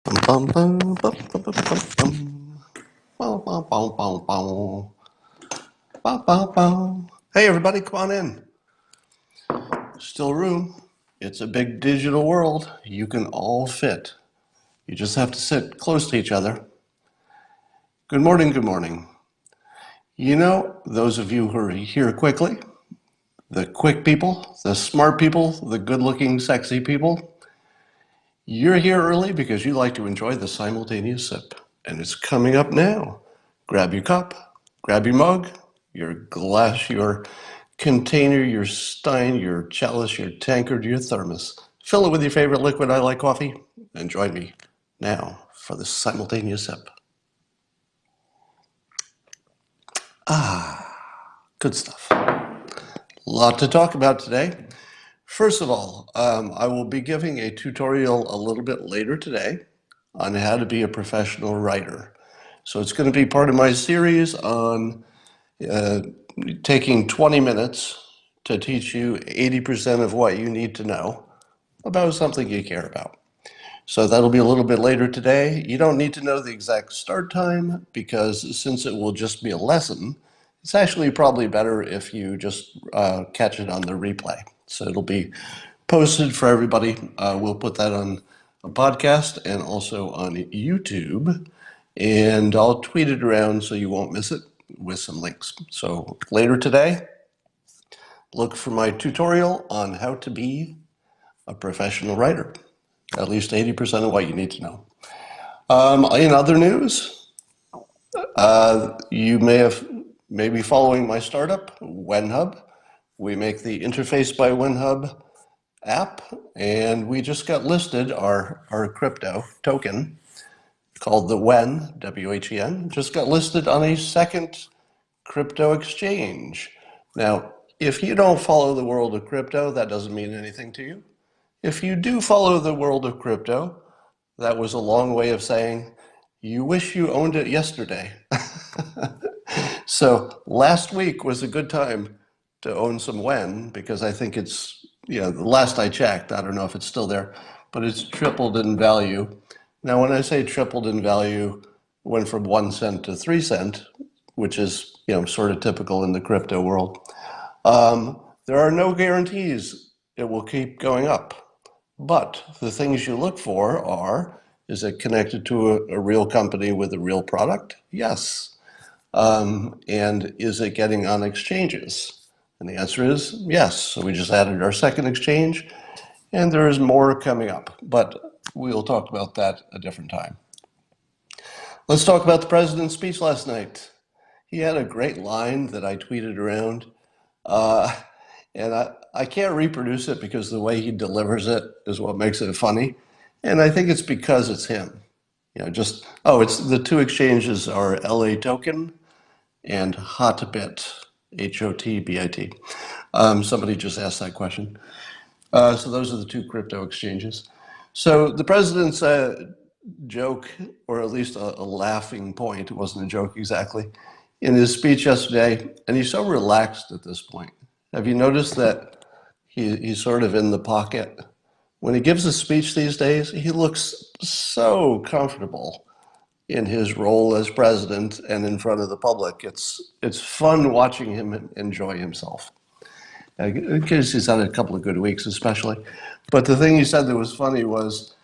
Bum, bum, bum, bum, bum, bum, bum. Bow, bow, bow, bow, bow. Bow, bow, bow. Hey, everybody, come on in. Still room. It's a big digital world. You can all fit. You just have to sit close to each other. Good morning, good morning. You know, those of you who are here quickly, the quick people, the smart people, the good looking, sexy people, you're here early because you like to enjoy the simultaneous sip. And it's coming up now. Grab your cup, grab your mug, your glass, your container, your stein, your chalice, your tankard, your thermos. Fill it with your favorite liquid. I like coffee. And join me now for the simultaneous sip. Good stuff. Lot to talk about today. First of all, I will be giving a tutorial a little bit later today on how to be a professional writer. So it's going to be part of my series on taking 20 minutes to teach you 80% of what you need to know about something you care about. So that'll be a little bit later today. You don't need to know the exact start time because since it will just be a lesson, it's actually probably better if you just catch it on the replay. So it'll be posted for everybody. We'll put that on a podcast and also on YouTube. And I'll tweet it around so you won't miss it with some links. So later today, look for my tutorial on how to be a professional writer. At least 80% of what you need to know. In other news, you may be following my startup, WenHub. We make the Interface by WenHub app, and we just got listed, our crypto token, called the WEN, W-H-E-N, just got listed on a second crypto exchange. Now, if you don't follow the world of crypto, that doesn't mean anything to you. If you do follow the world of crypto, that was a long way of saying you wish you owned it yesterday. So last week was a good time to own some WEN because I think it's, the last I checked, I don't know if it's still there, but it's tripled in value. Now, when I say tripled in value, went from 1 cent to 3 cent, which is, sort of typical in the crypto world. There are no guarantees it will keep going up. But the things you look for are, is it connected to a real company with a real product? Yes. And is it getting on exchanges? And the answer is yes. So we just added our second exchange, and there is more coming up. But we'll talk about that a different time. Let's talk about the president's speech last night. He had a great line that I tweeted around. And I can't reproduce it because the way he delivers it is what makes it funny. And I think it's because it's him. It's the two exchanges are LA Token and Hotbit, Hotbit. Somebody just asked that question. So those are the two crypto exchanges. So the president's joke, or at least a laughing point, it wasn't a joke exactly, in his speech yesterday, and he's so relaxed at this point. Have you noticed that he's sort of in the pocket? When he gives a speech these days, he looks so comfortable in his role as president and in front of the public. It's fun watching him enjoy himself. Because he's had a couple of good weeks, especially. But the thing he said that was funny was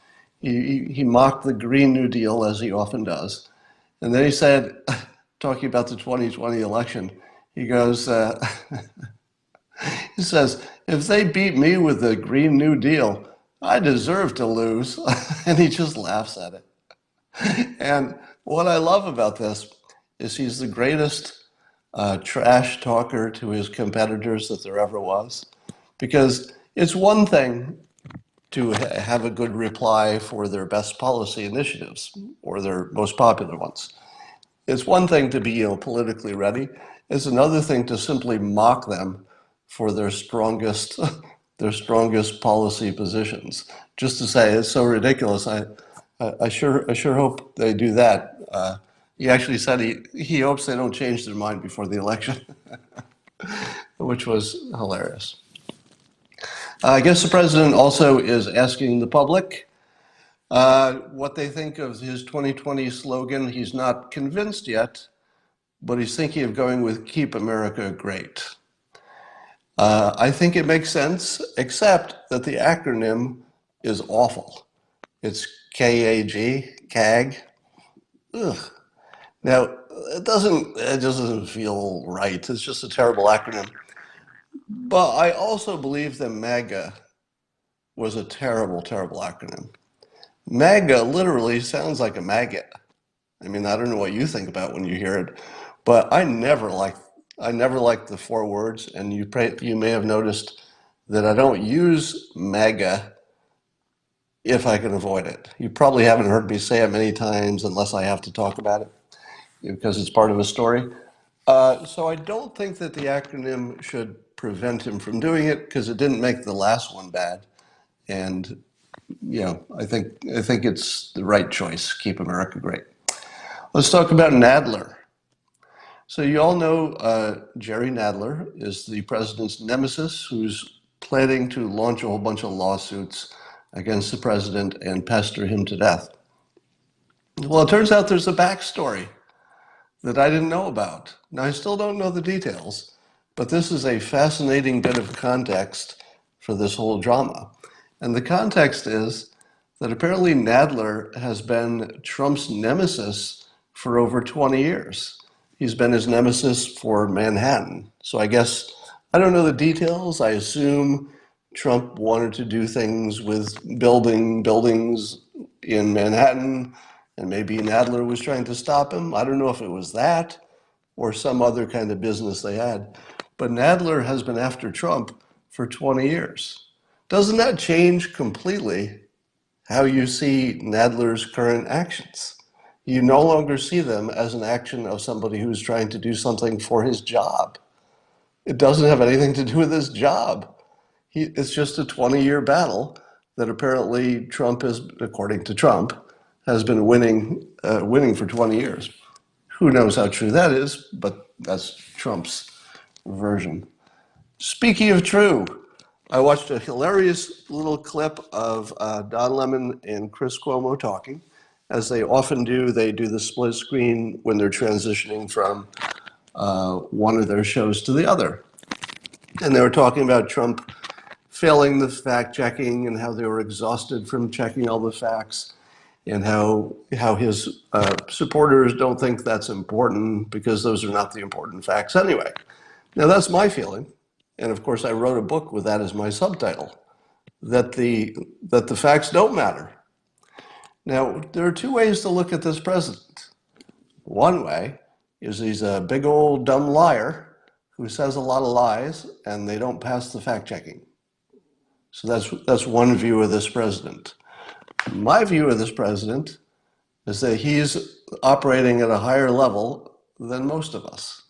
he mocked the Green New Deal, as he often does. And then he said, talking about the 2020 election, he goes, he says, if they beat me with the Green New Deal, I deserve to lose. And he just laughs at it. And what I love about this is he's the greatest trash talker to his competitors that there ever was. Because it's one thing to have a good reply for their best policy initiatives or their most popular ones. It's one thing to be politically ready. It's another thing to simply mock them for their strongest policy positions. Just to say it's so ridiculous. I sure hope they do that. He actually said he hopes they don't change their mind before the election, which was hilarious. I guess the president also is asking the public What they think of his 2020 slogan, he's not convinced yet, but he's thinking of going with Keep America Great. I think it makes sense, except that the acronym is awful. It's KAG, CAG. Ugh. Now, it just doesn't feel right. It's just a terrible acronym. But I also believe that MAGA was a terrible, terrible acronym. MAGA literally sounds like a maggot. I mean, I don't know what you think about when you hear it, but I never liked the four words, and you may have noticed that I don't use MAGA if I can avoid it. You probably haven't heard me say it many times unless I have to talk about it because it's part of a story. So I don't think that the acronym should prevent him from doing it because it didn't make the last one bad. And I think it's the right choice. Keep America Great. Let's talk about Nadler. So you all know Jerry Nadler is the president's nemesis who's planning to launch a whole bunch of lawsuits against the president and pester him to death. Well, it turns out there's a backstory that I didn't know about. Now, I still don't know the details, but this is a fascinating bit of context for this whole drama. And the context is that apparently Nadler has been Trump's nemesis for over 20 years. He's been his nemesis for Manhattan. So I guess, I don't know the details. I assume Trump wanted to do things with buildings in Manhattan, and maybe Nadler was trying to stop him. I don't know if it was that or some other kind of business they had. But Nadler has been after Trump for 20 years. Doesn't that change completely how you see Nadler's current actions? You no longer see them as an action of somebody who's trying to do something for his job. It doesn't have anything to do with his job. It's just a 20-year battle that apparently Trump is, according to Trump, has been winning for 20 years. Who knows how true that is, but that's Trump's version. Speaking of true, I watched a hilarious little clip of Don Lemon and Chris Cuomo talking. As they often do, they do the split screen when they're transitioning from one of their shows to the other. And they were talking about Trump failing the fact checking and how they were exhausted from checking all the facts and how his supporters don't think that's important because those are not the important facts anyway. Now that's my feeling, and of course I wrote a book with that as my subtitle, that the facts don't matter. Now there are two ways to look at this president. One way is he's a big old dumb liar who says a lot of lies and they don't pass the fact checking. So that's one view of this president. My view of this president is that he's operating at a higher level than most of us.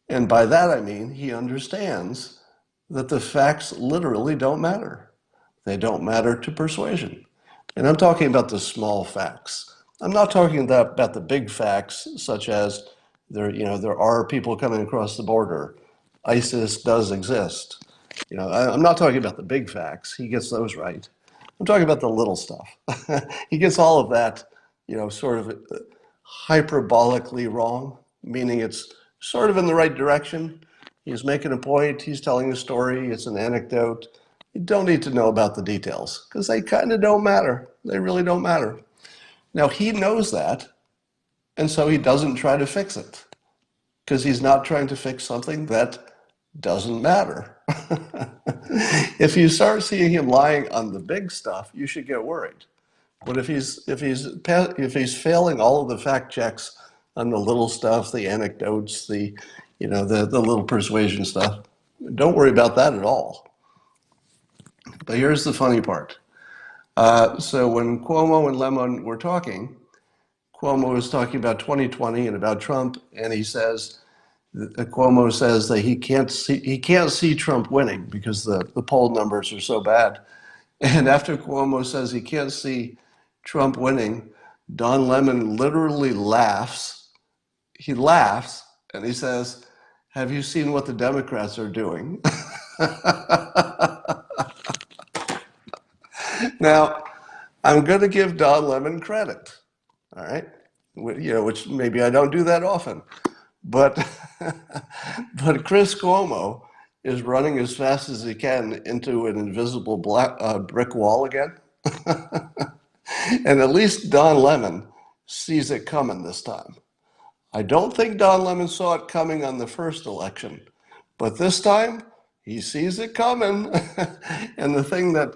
And by that I mean he understands that the facts literally don't matter. They don't matter to persuasion. And I'm talking about the small facts. I'm not talking about the big facts, such as there are people coming across the border. ISIS does exist. I'm not talking about the big facts. He gets those right. I'm talking about the little stuff. He gets all of that, sort of hyperbolically wrong, meaning it's sort of in the right direction. He's making a point. He's telling a story. It's an anecdote. You don't need to know about the details because they kind of don't matter. They really don't matter. Now, he knows that, and so he doesn't try to fix it because he's not trying to fix something that doesn't matter. If you start seeing him lying on the big stuff, you should get worried. But if he's failing all of the fact checks on the little stuff, the anecdotes, the little persuasion stuff, don't worry about that at all. But here's the funny part. So when Cuomo and Lemon were talking, Cuomo was talking about 2020 and about Trump, and Cuomo says that he can't see Trump winning because the poll numbers are so bad. And after Cuomo says he can't see Trump winning, Don Lemon literally laughs. He laughs and he says, "Have you seen what the Democrats are doing?" Now, I'm going to give Don Lemon credit, all right? Which maybe I don't do that often. But, but Chris Cuomo is running as fast as he can into an invisible brick wall again. And at least Don Lemon sees it coming this time. I don't think Don Lemon saw it coming on the first election, but this time he sees it coming. And the thing that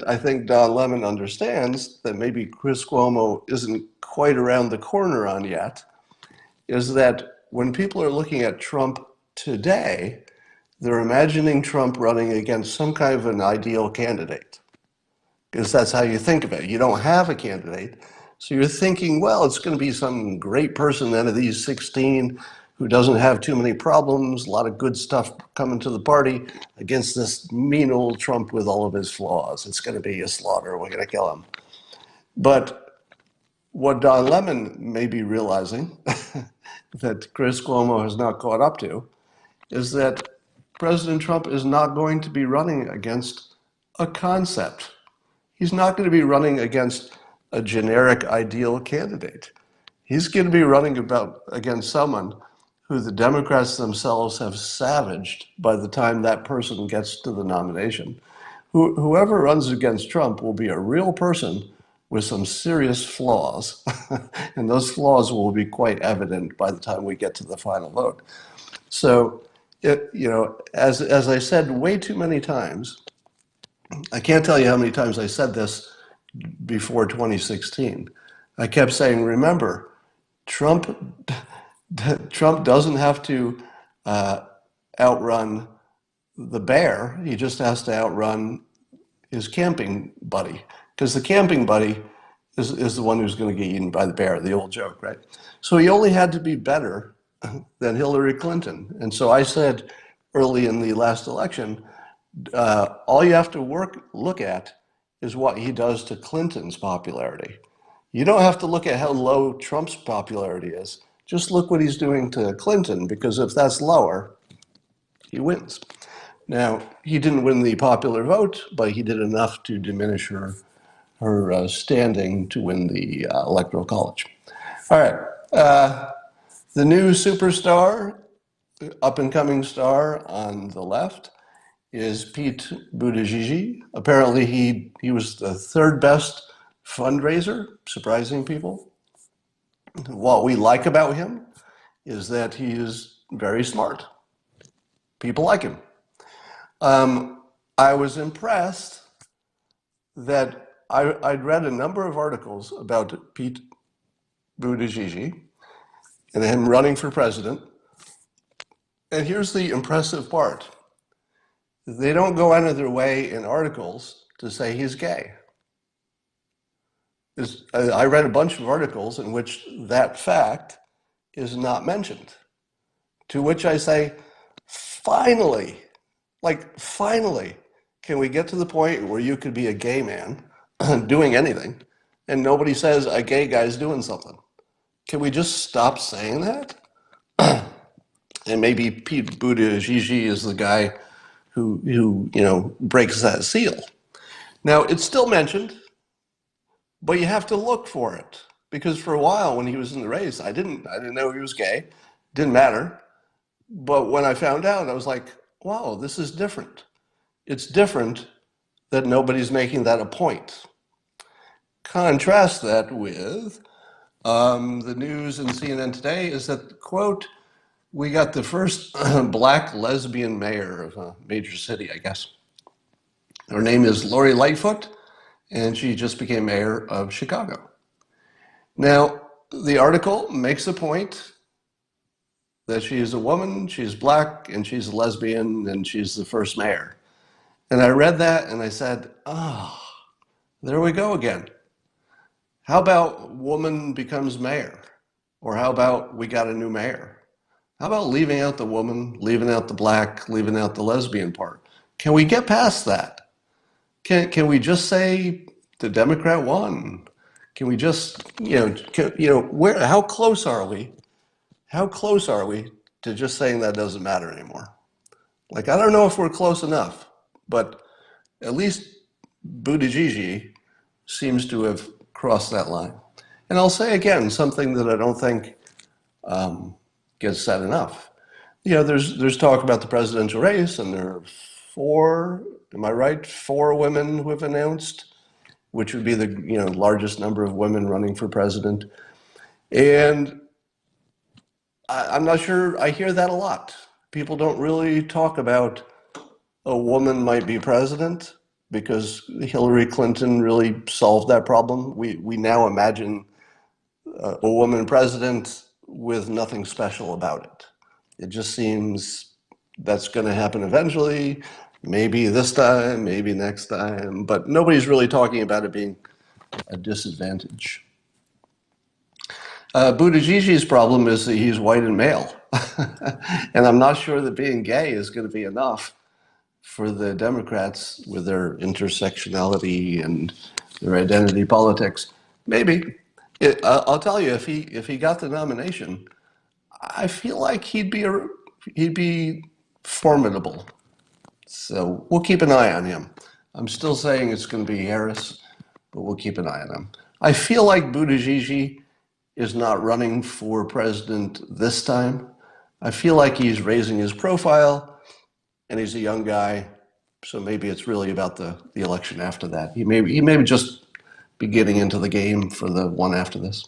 I think Don Lemon understands that maybe Chris Cuomo isn't quite around the corner on yet is that when people are looking at Trump today, they're imagining Trump running against some kind of an ideal candidate. Because that's how you think of it. You don't have a candidate. So you're thinking, well, it's going to be some great person out of these 16 who doesn't have too many problems, a lot of good stuff coming to the party against this mean old Trump with all of his flaws. It's going to be a slaughter. We're going to kill him. But what Don Lemon may be realizing that Chris Cuomo has not caught up to is that President Trump is not going to be running against a concept. He's not going to be running against a generic ideal candidate. He's going to be running against someone who the Democrats themselves have savaged by the time that person gets to the nomination. Whoever runs against Trump will be a real person with some serious flaws, and those flaws will be quite evident by the time we get to the final vote. So, as I said way too many times, I can't tell you how many times I said this before 2016. I kept saying, remember, Trump, Trump doesn't have to outrun the bear. He just has to outrun his camping buddy, because the camping buddy is the one who's going to get eaten by the bear, the old joke, right? So he only had to be better than Hillary Clinton. And so I said early in the last election, all you have to look at is what he does to Clinton's popularity. You don't have to look at how low Trump's popularity is. Just look what he's doing to Clinton, because if that's lower, he wins. Now, he didn't win the popular vote, but he did enough to diminish her standing to win the Electoral College. All right. The new superstar, up-and-coming star on the left, is Pete Buttigieg. Apparently, he was the third best fundraiser, surprising people. What we like about him is that he is very smart. People like him. I was impressed that I'd read a number of articles about Pete Buttigieg and him running for president. And here's the impressive part. They don't go out of their way in articles to say he's gay. I read a bunch of articles in which that fact is not mentioned. To which I say, finally, finally, can we get to the point where you could be a gay man doing anything and nobody says a gay guy's doing something? Can we just stop saying that? And maybe Pete Buttigieg is the guy who breaks that seal. Now, it's still mentioned, but you have to look for it, because for a while when he was in the race, I didn't know he was gay. Didn't matter. But when I found out, I was like, wow, this is different. It's different that nobody's making that a point. Contrast that with the news in CNN today is that, quote, we got the first black lesbian mayor of a major city, I guess. Her name is Lori Lightfoot, and she just became mayor of Chicago. Now, the article makes a point that she is a woman, she's black, and she's a lesbian, and she's the first mayor. And I read that and I said, there we go again. How about woman becomes mayor? Or how about we got a new mayor? How about leaving out the woman, leaving out the black, leaving out the lesbian part? Can we get past that? Can we just say the Democrat won? Can we just, how close are we? How close are we to just saying that doesn't matter anymore? I don't know if we're close enough, but at least Buttigieg seems to have crossed that line. And I'll say again, something that I don't think gets said enough. There's talk about the presidential race, and there are four, am I right? Four women who have announced, which would be the largest number of women running for president. And I'm not sure I hear that a lot. People don't really talk about a woman might be president because Hillary Clinton really solved that problem. We now imagine a woman president with nothing special about it. It just seems that's going to happen eventually, maybe this time, maybe next time, but nobody's really talking about it being a disadvantage. Buttigieg's problem is that he's white and male. And I'm not sure that being gay is going to be enough for the Democrats with their intersectionality and their identity politics. Maybe. I'll tell you, if he got the nomination, I feel like he'd be formidable. So we'll keep an eye on him. I'm still saying it's going to be Harris, but we'll keep an eye on him. I feel like Buttigieg is not running for president this time. I feel like he's raising his profile, and he's a young guy, so maybe it's really about the election after that. He may just be getting into the game for the one after this.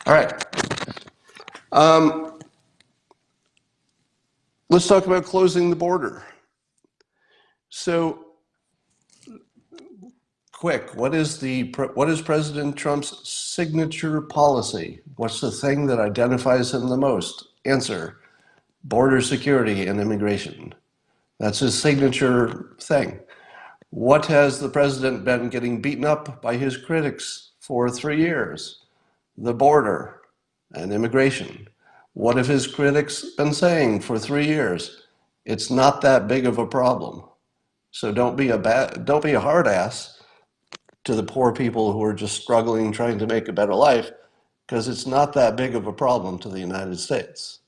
All right. Let's talk about closing the border. So, quick, what is President Trump's signature policy? What's the thing that identifies him the most? Answer: border security and immigration. That's his signature thing. What has the president been getting beaten up by his critics for 3 years? The border and immigration. What have his critics been saying for 3 years? It's not that big of a problem. So don't be a hard ass to the poor people who are just struggling, trying to make a better life, because it's not that big of a problem to the United States.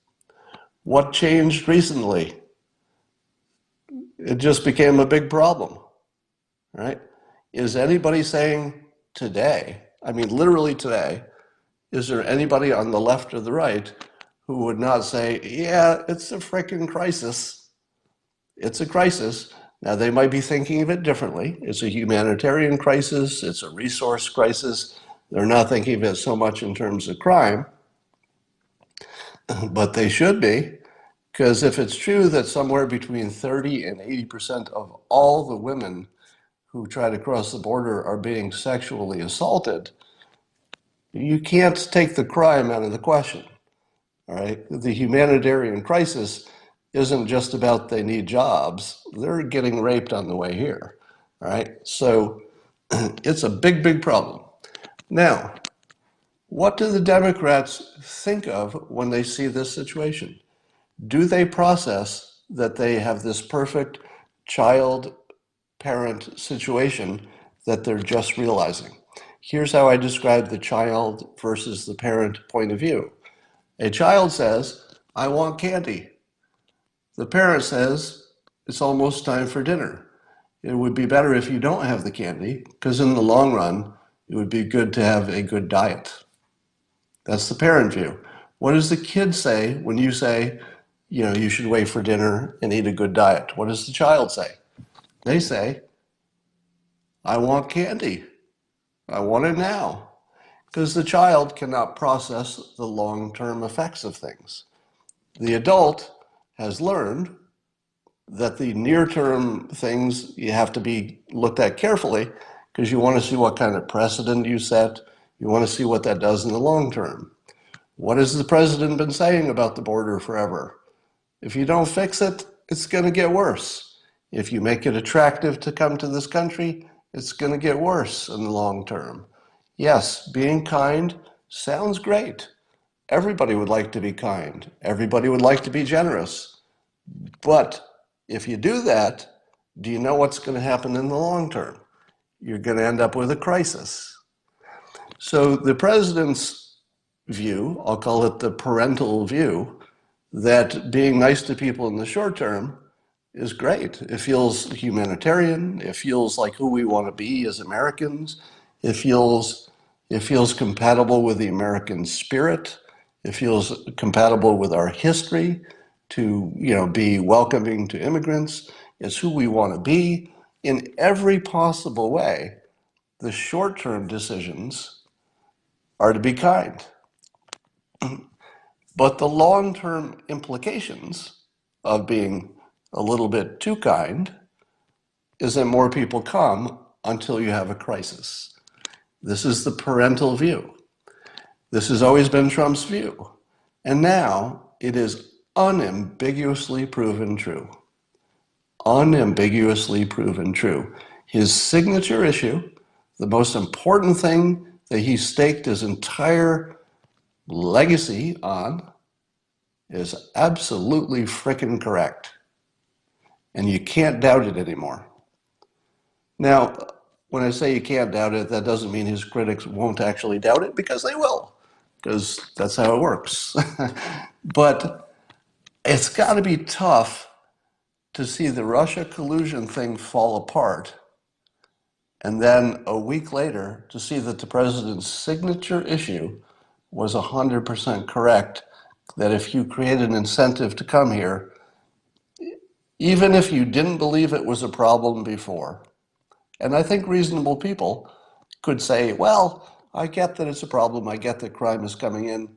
What changed recently? It just became a big problem, right? Is anybody saying today, I mean literally today, is there anybody on the left or the right who would not say, yeah, it's a freaking crisis. It's a crisis. Now, they might be thinking of it differently. It's a humanitarian crisis. It's a resource crisis. They're not thinking of it so much in terms of crime, but they should be, because if it's true that somewhere between 30 and 80% of all the women who try to cross the border are being sexually assaulted, you can't take the crime out of the question. All right, the humanitarian crisis isn't just about they need jobs. They're getting raped on the way here. All right, so it's a big, big problem. Now, what do the Democrats think of when they see this situation? Do they process that they have this perfect child-parent situation that they're just realizing? Here's how I describe the child versus the parent point of view. A child says, I want candy. The parent says, it's almost time for dinner. It would be better if you don't have the candy, because in the long run, it would be good to have a good diet. That's the parent view. What does the kid say when you say, you should wait for dinner and eat a good diet? What does the child say? They say, I want candy. I want it now. Because the child cannot process the long-term effects of things. The adult has learned that the near-term things you have to be looked at carefully because you want to see what kind of precedent you set. You want to see what that does in the long term. What has the president been saying about the border forever? If you don't fix it, it's going to get worse. If you make it attractive to come to this country, it's going to get worse in the long term. Yes, being kind sounds great. Everybody would like to be kind. Everybody would like to be generous. But if you do that, do you know what's going to happen in the long term? You're going to end up with a crisis. So the president's view, I'll call it the parental view, that being nice to people in the short term is great. It feels humanitarian. It feels like who we want to be as Americans. It feels compatible with the American spirit. It feels compatible with our history to, be welcoming to immigrants. It's who we want to be in every possible way. The short-term decisions are to be kind, but the long-term implications of being a little bit too kind is that more people come until you have a crisis. This is the parental view. This has always been Trump's view. And now it is unambiguously proven true. Unambiguously proven true. His signature issue, the most important thing that he staked his entire legacy on, is absolutely frickin' correct. And you can't doubt it anymore. Now, when I say you can't doubt it, that doesn't mean his critics won't actually doubt it, because they will, because that's how it works. But it's got to be tough to see the Russia collusion thing fall apart, and then a week later to see that the president's signature issue was 100% correct, that if you create an incentive to come here, even if you didn't believe it was a problem before, and I think reasonable people could say, well, I get that it's a problem, I get that crime is coming in,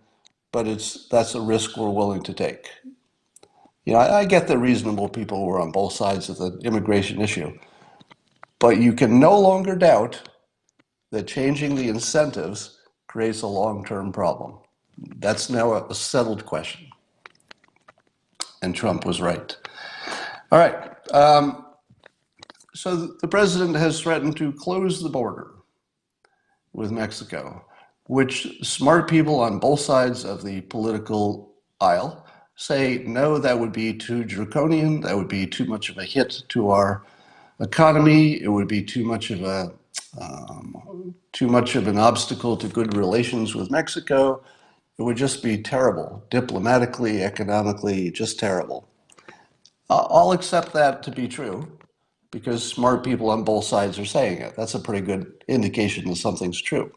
but that's a risk we're willing to take. I get that reasonable people were on both sides of the immigration issue, but you can no longer doubt that changing the incentives creates a long-term problem. That's now a settled question, and Trump was right. All right, so the president has threatened to close the border with Mexico, which smart people on both sides of the political aisle say, no, that would be too draconian, that would be too much of a hit to our economy, it would be too much of an obstacle to good relations with Mexico. It would just be terrible, diplomatically, economically, just terrible. I'll accept that to be true, because smart people on both sides are saying it. That's a pretty good indication that something's true.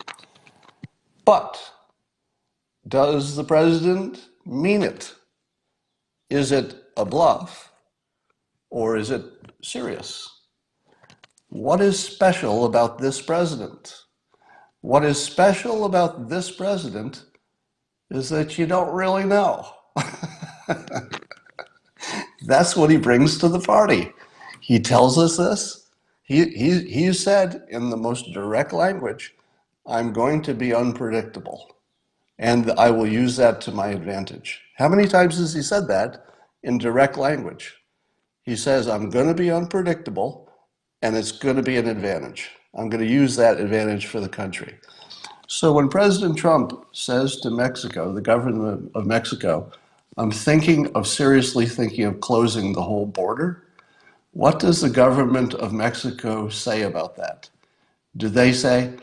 But does the president mean it? Is it a bluff, or is it serious? What is special about this president? What is special about this president is that you don't really know. That's what he brings to the party. He tells us this. He said in the most direct language, I'm going to be unpredictable, and I will use that to my advantage. How many times has he said that in direct language? He says, I'm going to be unpredictable, and it's going to be an advantage. I'm going to use that advantage for the country. So when President Trump says to Mexico, the government of Mexico, I'm seriously thinking of closing the whole border, what does the government of Mexico say about that? Do they say,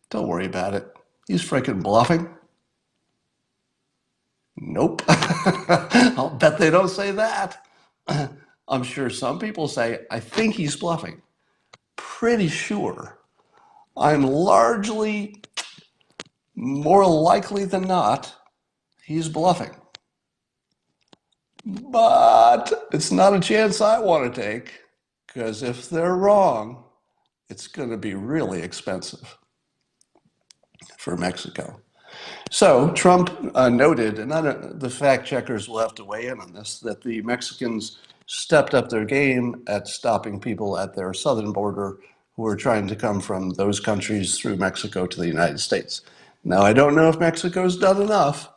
don't worry about it, he's freaking bluffing? Nope. I'll bet they don't say that. I'm sure some people say, I think he's bluffing. Pretty sure. I'm largely, more likely than not, he's bluffing. But it's not a chance I want to take, because if they're wrong, it's going to be really expensive for Mexico. So Trump noted, and the fact checkers will have to weigh in on this, that the Mexicans stepped up their game at stopping people at their southern border who are trying to come from those countries through Mexico to the United States. Now, I don't know if Mexico's done enough,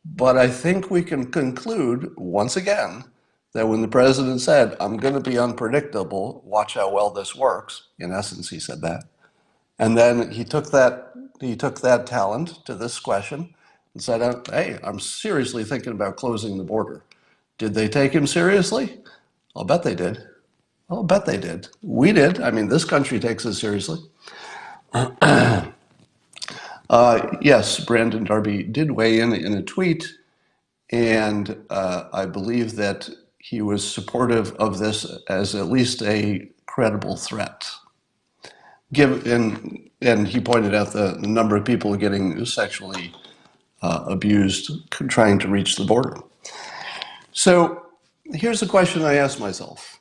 but I think we can conclude, once again, that when the president said, I'm going to be unpredictable, watch how well this works, in essence, he said that. And then he took that talent to this question and said, hey, I'm seriously thinking about closing the border. Did they take him seriously? I'll bet they did. I'll bet they did. We did. I mean, this country takes it seriously. Yes, Brandon Darby did weigh in a tweet, and I believe that he was supportive of this as at least a credible threat. In and he pointed out the number of people getting sexually abused trying to reach the border. So here's the question I ask myself.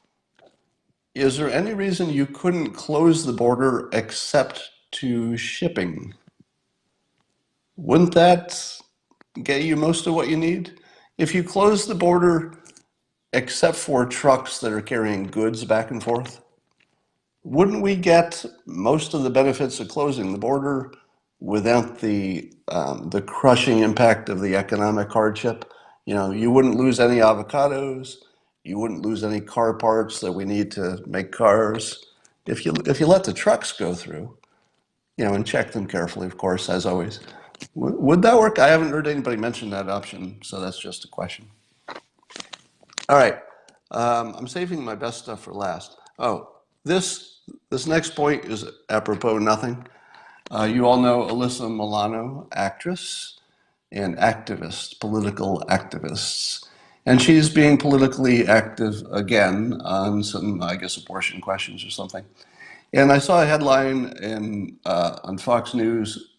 Is there any reason you couldn't close the border except to shipping? Wouldn't that get you most of what you need? If you close the border except for trucks that are carrying goods back and forth, wouldn't we get most of the benefits of closing the border without the crushing impact of the economic hardship? You know, you wouldn't lose any avocados, you wouldn't lose any car parts that we need to make cars. If you let the trucks go through, you know, and check them carefully, of course, as always. Would that work? I haven't heard anybody mention that option, so that's just a question. All right, I'm saving my best stuff for last. Oh, this next point is apropos nothing. You all know Alyssa Milano, actress and activist, political activists. And she's being politically active again on some, I guess, abortion questions or something. And I saw a headline on Fox News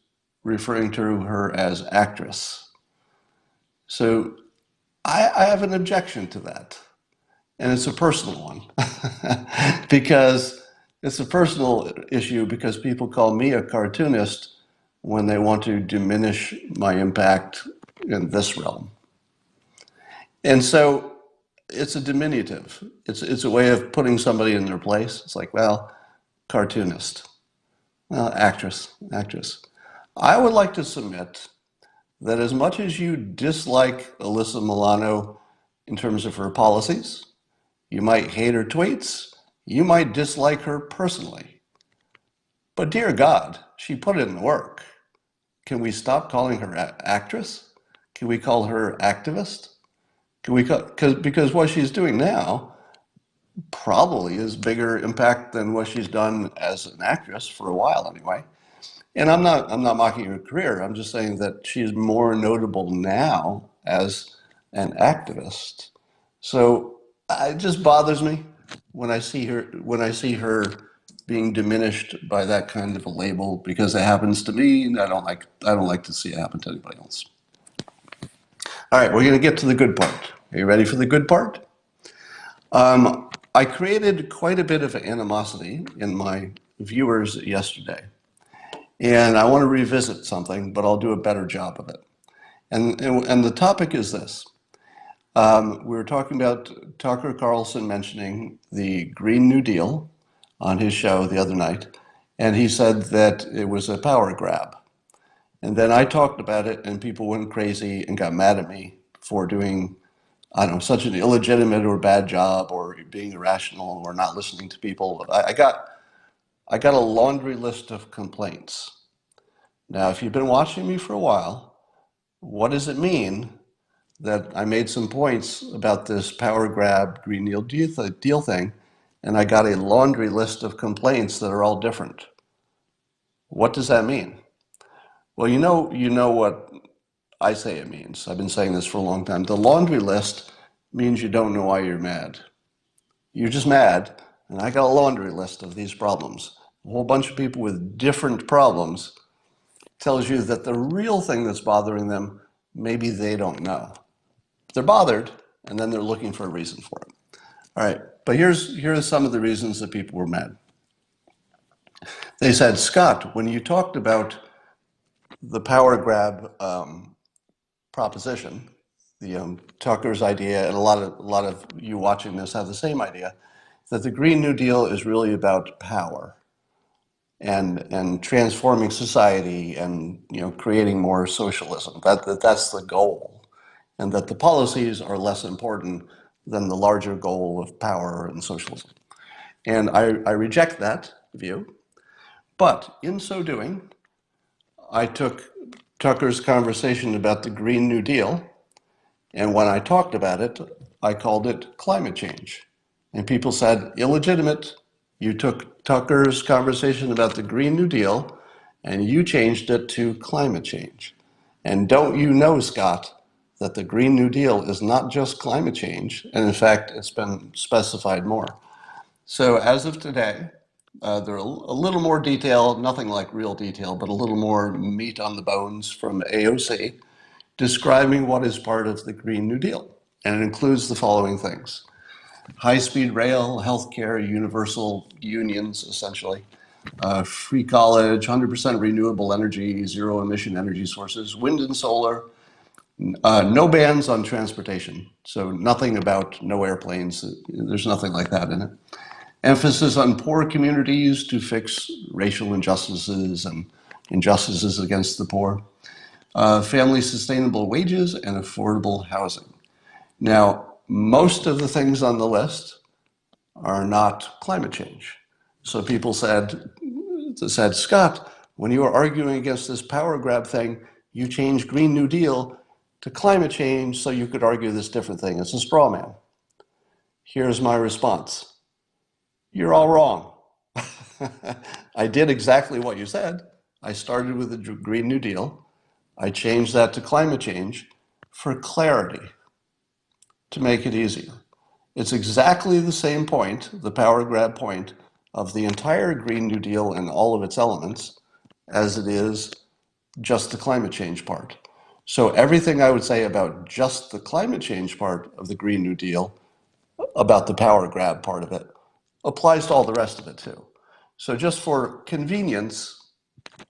referring to her as actress. So I have an objection to that. And it's a personal one because it's a personal issue because people call me a cartoonist when they want to diminish my impact in this realm. And so it's a diminutive. It's a way of putting somebody in their place. It's like, well, cartoonist, well, actress. I would like to submit that as much as you dislike Alyssa Milano in terms of her policies, you might hate her tweets, you might dislike her personally. But dear God, she put in the work. Can we stop calling her actress? Can we call her activist? Can we because what she's doing now probably is bigger impact than what she's done as an actress for a while anyway. And I'm not mocking her career. I'm just saying that she's more notable now as an activist. So it just bothers me when I see her being diminished by that kind of a label because it happens to me, and I don't like to see it happen to anybody else. All right, we're going to get to the good part. Are you ready for the good part? I created quite a bit of animosity in my viewers yesterday, and I want to revisit something, but I'll do a better job of it. And the topic is this. We were talking about Tucker Carlson mentioning the Green New Deal on his show the other night, and he said that it was a power grab. And then I talked about it, and people went crazy and got mad at me for doing, I don't know, such an illegitimate or bad job, or being irrational, or not listening to people. I got a laundry list of complaints. Now, if you've been watching me for a while, what does it mean that I made some points about this power grab Green New Deal thing, and I got a laundry list of complaints that are all different? What does that mean? Well, you know what I say it means. I've been saying this for a long time. The laundry list means you don't know why you're mad. You're just mad, and I got a laundry list of these problems. A whole bunch of people with different problems tells you that the real thing that's bothering them, maybe they don't know. They're bothered, and then they're looking for a reason for it. All right, but here's some of the reasons that people were mad. They said, Scott, when you talked about the power grab proposition, the Tucker's idea, and a lot of you watching this have the same idea, that the Green New Deal is really about power and transforming society and creating more socialism. That's the goal, and that the policies are less important than the larger goal of power and socialism. And I reject that view, but in so doing, I took Tucker's conversation about the Green New Deal, and when I talked about it, I called it climate change. And people said, illegitimate. You took Tucker's conversation about the Green New Deal and you changed it to climate change. And don't you know, Scott, that the Green New Deal is not just climate change, and in fact, it's been specified more. So as of today, There are a little more detail, nothing like real detail, but a little more meat on the bones from AOC describing what is part of the Green New Deal. And it includes the following things: high-speed rail, healthcare, universal unions, essentially, free college, 100% renewable energy, zero-emission energy sources, wind and solar, no bans on transportation. So nothing about no airplanes. There's nothing like that in it. Emphasis on poor communities to fix racial injustices and injustices against the poor. Family sustainable wages and affordable housing. Now, most of the things on the list are not climate change. So people said, Scott, when you were arguing against this power grab thing, you changed Green New Deal to climate change so you could argue this different thing. It's a straw man. Here's my response. You're all wrong. I did exactly what you said. I started with the Green New Deal. I changed that to climate change for clarity, to make it easier. It's exactly the same point, the power grab point, of the entire Green New Deal and all of its elements as it is just the climate change part. So everything I would say about just the climate change part of the Green New Deal, about the power grab part of it, applies to all the rest of it too. So just for convenience,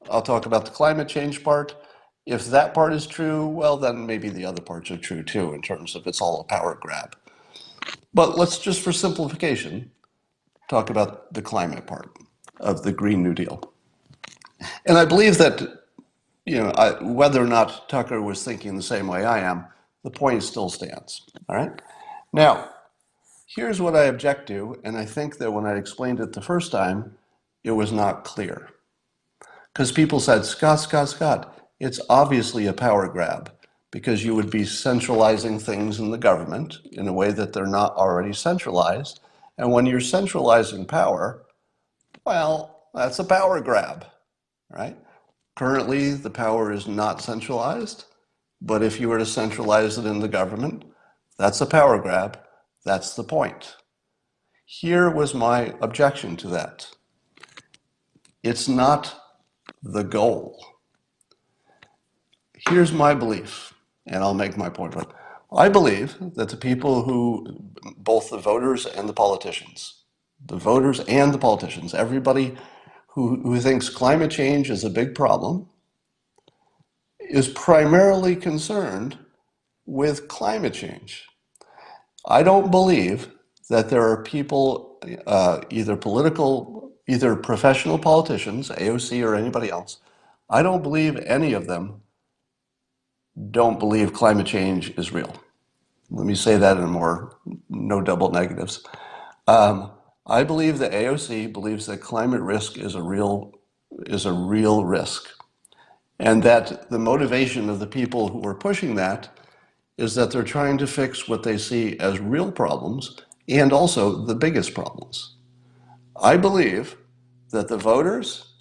I'll talk about the climate change part. If that part is true, well, then maybe the other parts are true too, in terms of it's all a power grab. But let's just, for simplification, talk about the climate part of the Green New Deal. And I believe that, whether or not Tucker was thinking the same way I am, the point still stands. All right. Now, here's what I object to, and I think that when I explained it the first time, it was not clear. Because people said, Scott, it's obviously a power grab, because you would be centralizing things in the government in a way that they're not already centralized. And when you're centralizing power, well, that's a power grab, right? Currently, the power is not centralized, but if you were to centralize it in the government, that's a power grab. That's the point. Here was my objection to that. It's not the goal. Here's my belief, and I'll make my point. I believe that the people who, both the voters and the politicians, everybody who thinks climate change is a big problem, is primarily concerned with climate change. I don't believe that there are people, either professional politicians, AOC or anybody else, I don't believe any of them don't believe climate change is real. Let me say that in more, no double negatives. I believe that AOC believes that climate risk is a real risk, and that the motivation of the people who are pushing that is that they're trying to fix what they see as real problems and also the biggest problems. I believe that the voters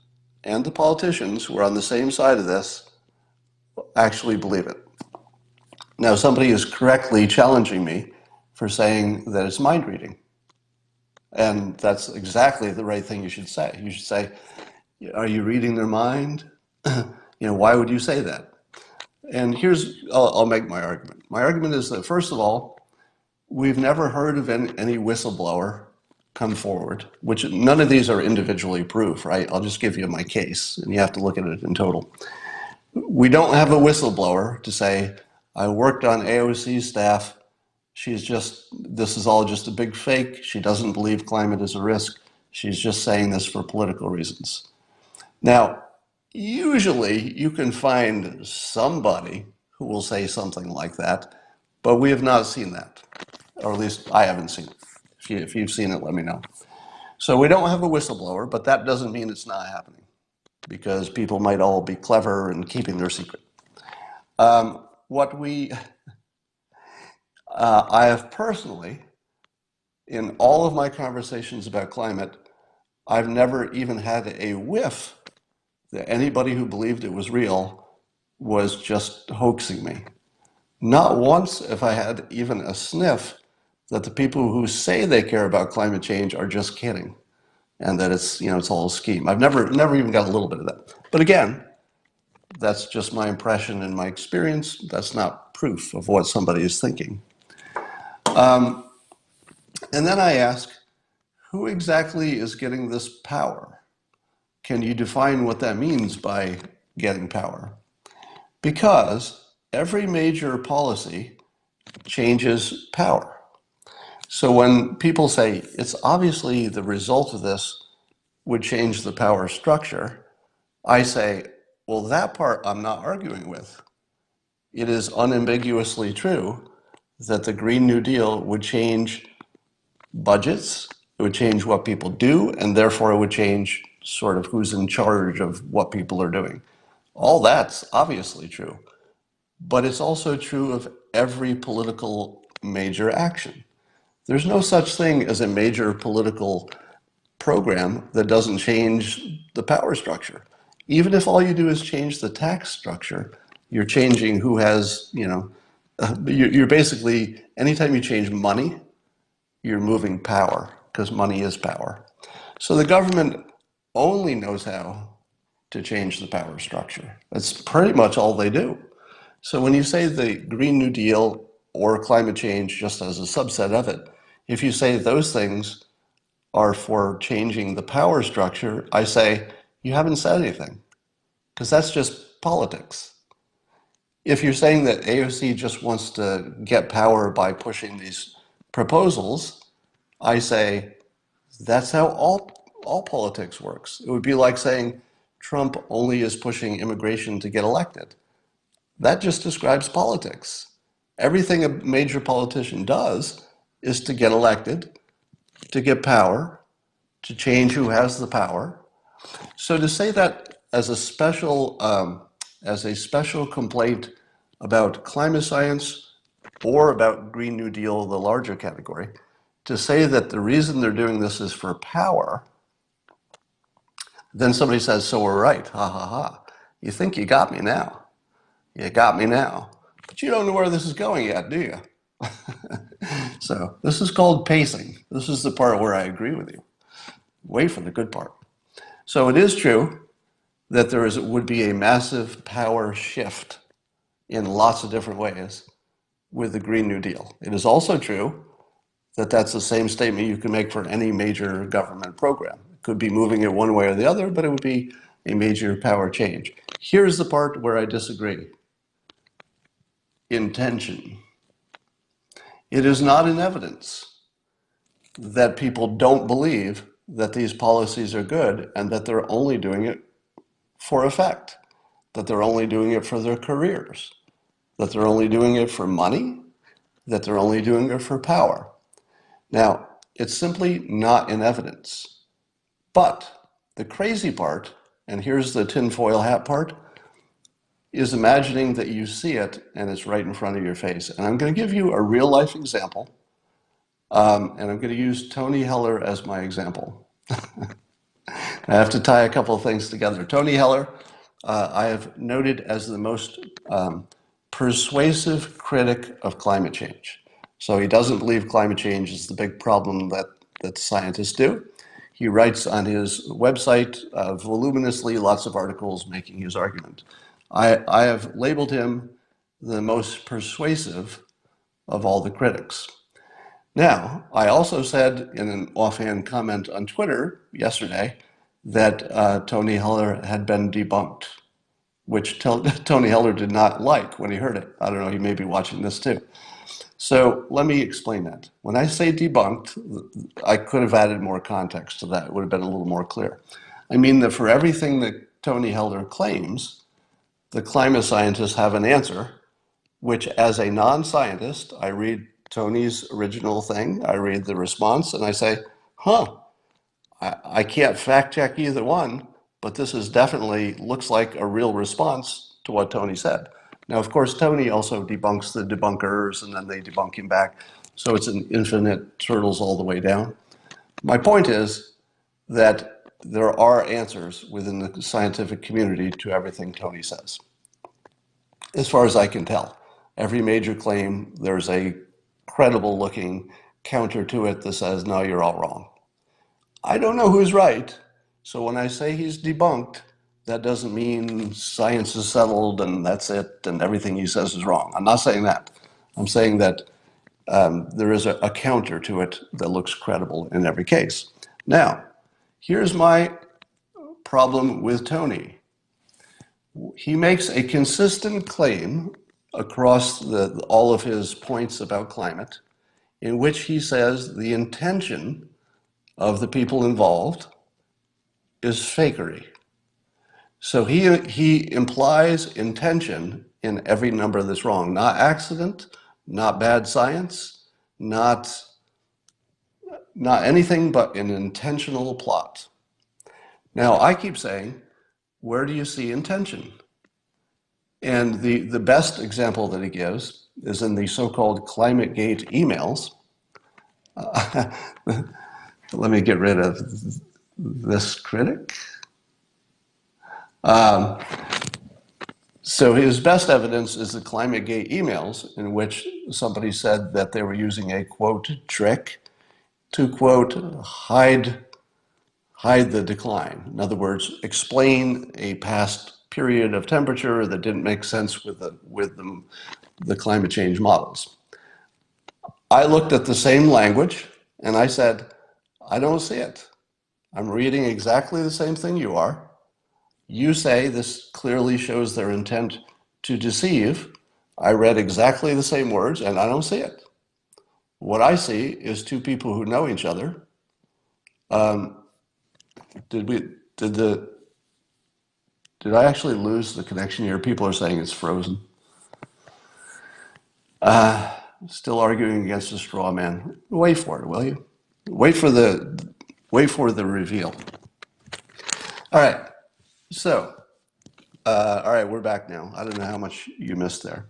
and the politicians who are on the same side of this actually believe it. Now, somebody is correctly challenging me for saying that it's mind reading. And that's exactly the right thing you should say. You should say, are you reading their mind? Why would you say that? And I'll make my argument. My argument is that, first of all, we've never heard of any whistleblower come forward, which none of these are individually proof, right? I'll just give you my case, and you have to look at it in total. We don't have a whistleblower to say, I worked on AOC's staff. This is all just a big fake. She doesn't believe climate is a risk. She's just saying this for political reasons. Now, usually you can find somebody who will say something like that, but we have not seen that, or at least I haven't seen it. If you've seen it, let me know. So we don't have a whistleblower, but that doesn't mean it's not happening, because people might all be clever and keeping their secret. I have personally, in all of my conversations about climate, I've never even had a whiff that anybody who believed it was real was just hoaxing me. Not once have I had even a sniff that the people who say they care about climate change are just kidding. and that it's all a scheme. I've never even got a little bit of that. But again, that's just my impression and my experience. That's not proof of what somebody is thinking. And then I ask, who exactly is getting this power? Can you define what that means by getting power? Because every major policy changes power. So when people say it's obviously the result of this would change the power structure, I say, well, that part I'm not arguing with. It is unambiguously true that the Green New Deal would change budgets, it would change what people do, and therefore it would change sort of who's in charge of what people are doing. All that's obviously true, but it's also true of every political major action. There's no such thing as a major political program that doesn't change the power structure. Even if all you do is change the tax structure, you're changing who has, you're basically, anytime you change money, you're moving power because money is power. So the government only knows how to change the power structure. That's pretty much all they do. So when you say the Green New Deal or climate change just as a subset of it, if you say those things are for changing the power structure, I say you haven't said anything because that's just politics. If you're saying that AOC just wants to get power by pushing these proposals, I say that's how all politics works. It would be like saying Trump only is pushing immigration to get elected. That just describes politics. Everything a major politician does is to get elected, to get power, to change who has the power. So to say that as a special complaint about climate science or about Green New Deal, the larger category, to say that the reason they're doing this is for power, then somebody says, so we're right, ha ha ha. You think you got me now. You got me now. But you don't know where this is going yet, do you? So this is called pacing. This is the part where I agree with you. Wait for the good part. So it is true that would be a massive power shift in lots of different ways with the Green New Deal. It is also true that that's the same statement you can make for any major government program. It could be moving it one way or the other, but it would be a major power change. Here's the part where I disagree. Intention. It is not in evidence that people don't believe that these policies are good and that they're only doing it for effect, that they're only doing it for their careers, that they're only doing it for money, that they're only doing it for power. Now, it's simply not in evidence. But the crazy part, and here's the tinfoil hat part, is imagining that you see it and it's right in front of your face. And I'm going to give you a real life example. And I'm going to use Tony Heller as my example. I have to tie a couple of things together. Tony Heller, I have noted as the most persuasive critic of climate change. So he doesn't believe climate change is the big problem that scientists do. He writes on his website voluminously, lots of articles making his argument. I have labeled him the most persuasive of all the critics. Now, I also said in an offhand comment on Twitter yesterday that Tony Heller had been debunked, which Tony Heller did not like when he heard it. I don't know, he may be watching this too. So let me explain that. When I say debunked, I could have added more context to that. It would have been a little more clear. I mean that for everything that Tony Heller claims, the climate scientists have an answer, which as a non-scientist, I read Tony's original thing, I read the response, and I say, I can't fact check either one, but this is definitely looks like a real response to what Tony said. Now, of course, Tony also debunks the debunkers, and then they debunk him back. So it's an infinite turtles all the way down. My point is that there are answers within the scientific community to everything Tony says. As far as I can tell, every major claim, there's a credible looking counter to it that says, no, you're all wrong. I don't know who's right. So when I say he's debunked, that doesn't mean science is settled and that's it and everything he says is wrong. I'm not saying that. I'm saying that there is a counter to it that looks credible in every case. Now, here's my problem with Tony. He makes a consistent claim across all of his points about climate, in which he says the intention of the people involved is fakery. So he implies intention in every number that's wrong, not accident, not bad science, not anything but an intentional plot. Now, I keep saying, where do you see intention? And the best example that he gives is in the so-called ClimateGate emails. Let me get rid of this critic. So his best evidence is the ClimateGate emails, in which somebody said that they were using a, quote, trick to, quote, hide the decline. In other words, explain a past period of temperature that didn't make sense with the climate change models. I looked at the same language and I said, I don't see it. I'm reading exactly the same thing you are. You say this clearly shows their intent to deceive. I read exactly the same words and I don't see it. What I see is two people who know each other. Did I actually lose the connection here? People are saying it's frozen. Still arguing against a straw man. Wait for it, will you? Wait for the reveal. All right. So, all right, we're back now. I don't know how much you missed there.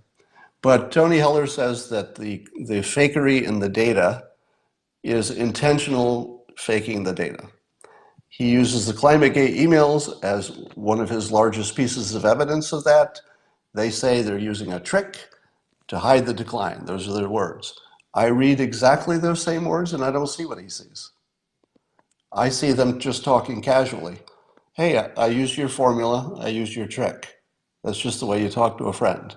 But Tony Heller says that the fakery in the data is intentional faking the data. He uses the ClimateGate emails as one of his largest pieces of evidence of that. They say they're using a trick to hide the decline. Those are their words. I read exactly those same words and I don't see what he sees. I see them just talking casually. Hey, I used your formula, I used your trick. That's just the way you talk to a friend.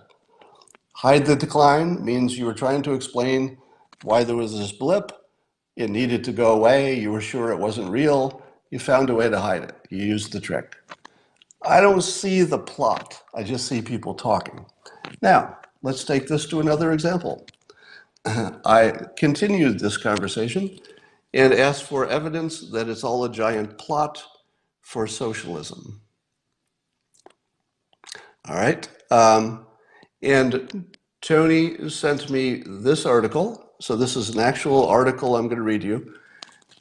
Hide the decline means you were trying to explain why there was this blip. It needed to go away. You were sure it wasn't real. You found a way to hide it. You used the trick. I don't see the plot. I just see people talking. Now, let's take this to another example. I continued this conversation and asked for evidence that it's all a giant plot for socialism. All right. And Tony sent me this article. So this is an actual article I'm going to read you.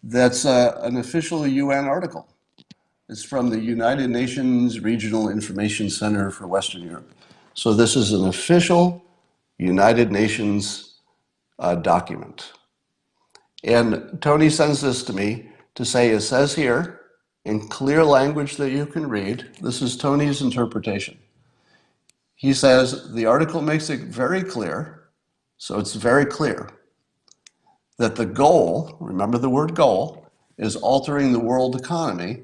That's an official UN article. It's from the United Nations Regional Information Center for Western Europe. So this is an official United Nations document. And Tony sends this to me to say, it says here, in clear language that you can read, this is Tony's interpretation. He says, the article makes it very clear, so it's very clear, that the goal, remember the word goal, is altering the world economy,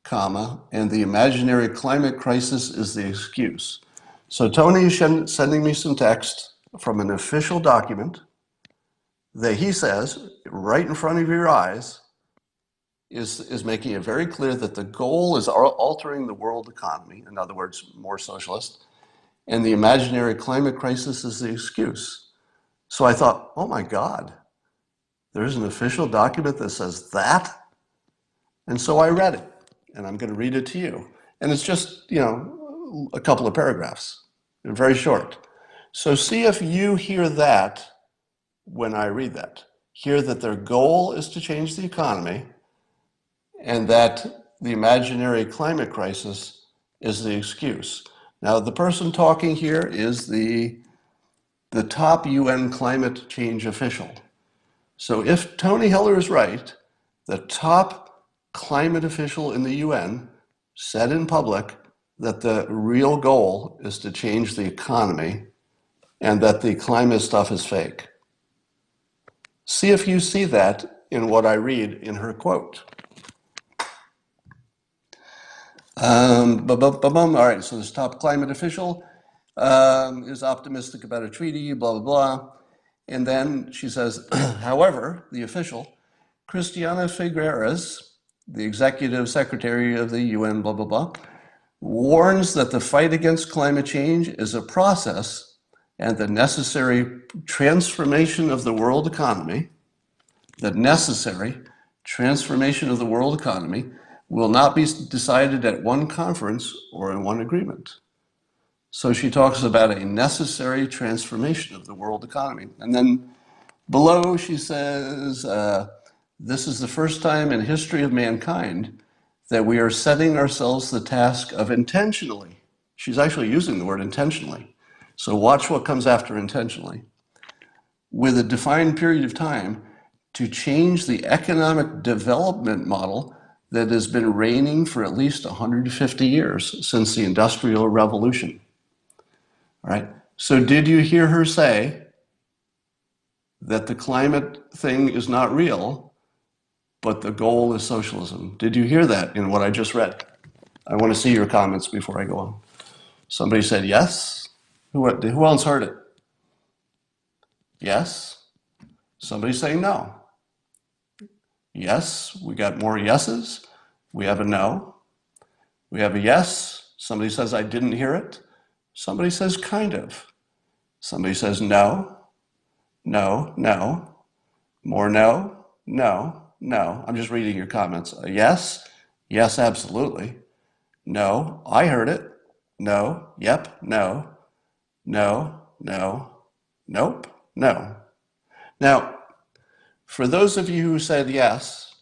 comma, and the imaginary climate crisis is the excuse. So Tony is sending me some text from an official document that he says, right in front of your eyes, is making it very clear that the goal is altering the world economy, in other words, more socialist, and the imaginary climate crisis is the excuse. So I thought, oh my God, there's an official document that says that? And so I read it, and I'm going to read it to you. And it's just, a couple of paragraphs. They're very short. So see if you hear that when I read that. Hear that their goal is to change the economy and that the imaginary climate crisis is the excuse. Now, the person talking here is the top UN climate change official. So if Tony Heller is right, the top climate official in the UN said in public that the real goal is to change the economy and that the climate stuff is fake. See if you see that in what I read in her quote. All right, so this top climate official is optimistic about a treaty, blah, blah, blah. And then she says, however, the official, Christiana Figueres, the executive secretary of the UN, blah, blah, blah, warns that the fight against climate change is a process and the necessary transformation of the world economy, the necessary transformation of the world economy will not be decided at one conference or in one agreement. So she talks about a necessary transformation of the world economy. And then below she says, this is the first time in history of mankind that we are setting ourselves the task of intentionally. She's actually using the word intentionally. So watch what comes after intentionally. With a defined period of time to change the economic development model that has been reigning for at least 150 years since the Industrial Revolution. All right. So did you hear her say that the climate thing is not real, but the goal is socialism? Did you hear that in what I just read? I want to see your comments before I go on. Somebody said yes. Who else heard it? Yes. Somebody saying no. Yes. We got more yeses. We have a no. We have a yes. Somebody says I didn't hear it. Somebody says kind of. Somebody says no. No, no, more no, no, no. I'm just reading your comments. Yes, yes, absolutely. No, I heard it. No, yep, no, no, no, nope, no. Now, for those of you who said yes,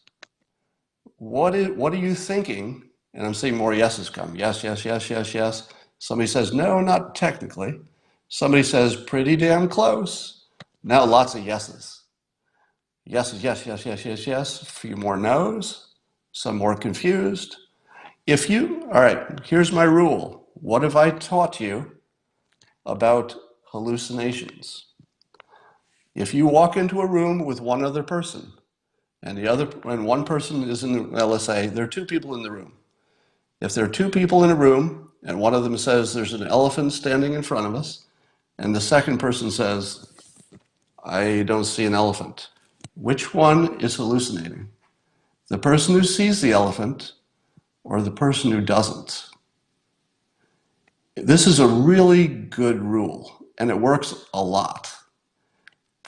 what are you thinking? And I'm seeing more yeses come. Yes, yes, yes, yes, yes. Somebody says no, not technically. Somebody says pretty damn close. Now lots of yeses. Yeses, yes, yes, yes, yes, yes. A few more no's, some more confused. All right, here's my rule. What have I taught you about hallucinations? If you walk into a room with one other person, and one person is in the, well, let's say there are two people in the room. If there are two people in a room, and one of them says there's an elephant standing in front of us, and the second person says, I don't see an elephant. Which one is hallucinating? The person who sees the elephant or the person who doesn't? This is a really good rule, and it works a lot.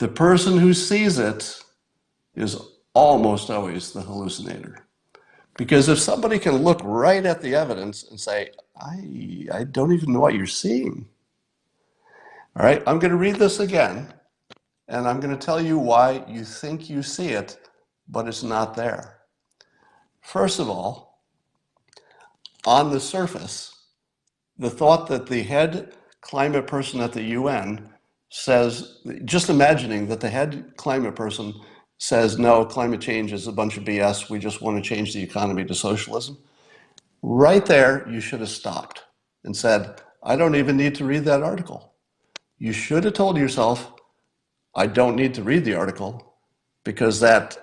The person who sees it is almost always the hallucinator. Because if somebody can look right at the evidence and say, I don't even know what you're seeing. All right, I'm going to read this again, and I'm going to tell you why you think you see it, but it's not there. First of all, on the surface, the thought that the head climate person at the UN says, just imagining that the head climate person says, no, climate change is a bunch of BS, we just want to change the economy to socialism. Right there, you should have stopped and said, I don't even need to read that article. You should have told yourself, I don't need to read the article because that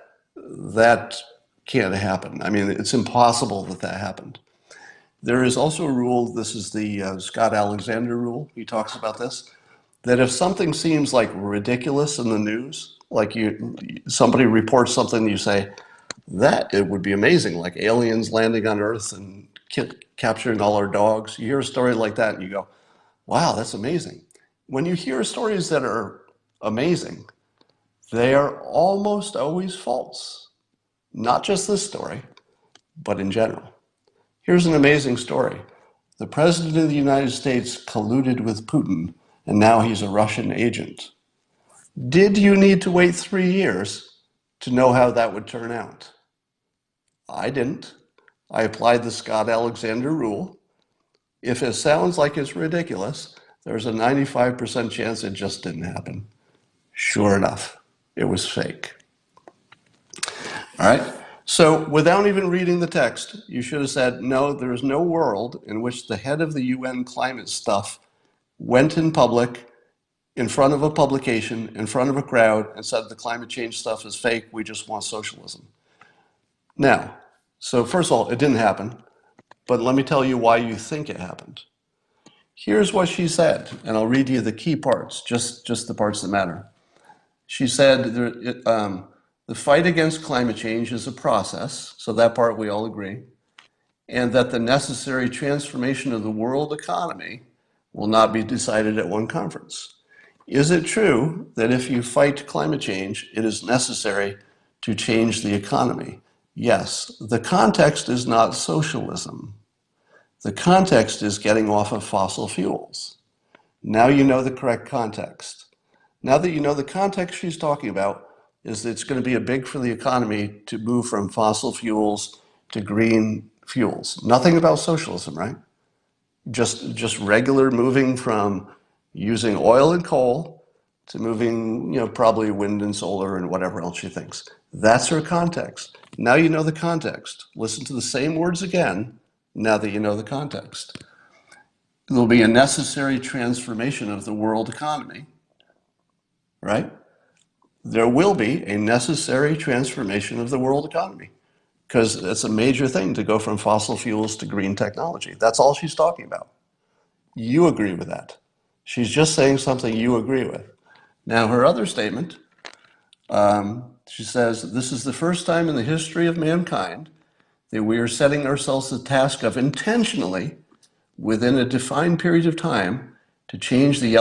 can't happen. I mean, it's impossible that happened. There is also a rule, this is the Scott Alexander rule, he talks about this, that if something seems like ridiculous in the news, like somebody reports something, you say, that it would be amazing, like aliens landing on Earth and capturing all our dogs. You hear a story like that and you go, wow, that's amazing. When you hear stories that are amazing, they are almost always false. Not just this story, but in general. Here's an amazing story. The President of the United States colluded with Putin, and now he's a Russian agent. Did you need to wait 3 years to know how that would turn out? I didn't. I applied the Scott Alexander rule. If it sounds like it's ridiculous, there's a 95% chance it just didn't happen. Sure enough, it was fake. All right? So without even reading the text, you should have said, no, there is no world in which the head of the UN climate stuff went in public, in front of a publication, in front of a crowd, and said the climate change stuff is fake, we just want socialism. Now, so first of all, it didn't happen. but let me tell you why you think it happened. Here's what she said, and I'll read you the key parts, just the parts that matter. She said the fight against climate change is a process, so that part we all agree, and that the necessary transformation of the world economy will not be decided at one conference. Is it true that if you fight climate change, it is necessary to change the economy? Yes. The context is not socialism. The context is getting off of fossil fuels. Now you know the correct context. Now that you know the context she's talking about is that it's going to be a big for the economy to move from fossil fuels to green fuels. Nothing about socialism, right? Just regular moving from using oil and coal to moving, probably wind and solar and whatever else she thinks. That's her context. Now you know the context. Listen to the same words again, now that you know the context. There'll be a necessary transformation of the world economy, right? There will be a necessary transformation of the world economy because it's a major thing to go from fossil fuels to green technology. That's all she's talking about. You agree with that. She's just saying something you agree with. Now, her other statement, she says, this is the first time in the history of mankind that we are setting ourselves the task of intentionally, within a defined period of time, to change the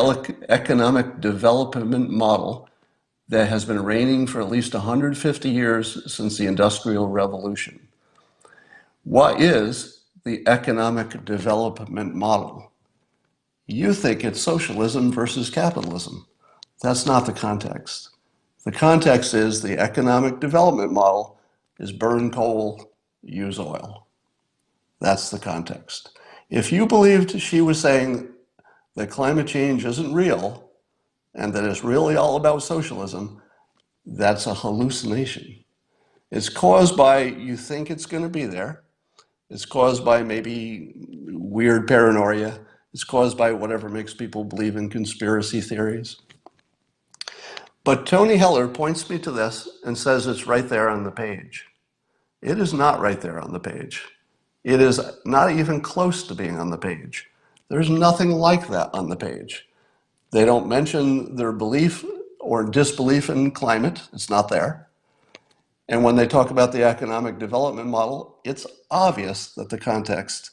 economic development model that has been reigning for at least 150 years since the Industrial Revolution. What is the economic development model? You think it's socialism versus capitalism. That's not the context. The context is the economic development model is burn coal, use oil. That's the context. If you believed she was saying that climate change isn't real and that it's really all about socialism, that's a hallucination. It's caused by you think it's going to be there. It's caused by maybe weird paranoia. It's caused by whatever makes people believe in conspiracy theories. But Tony Heller points me to this and says it's right there on the page. It is not right there on the page. It is not even close to being on the page. There's nothing like that on the page. They don't mention their belief or disbelief in climate. It's not there. And when they talk about the economic development model, it's obvious that the context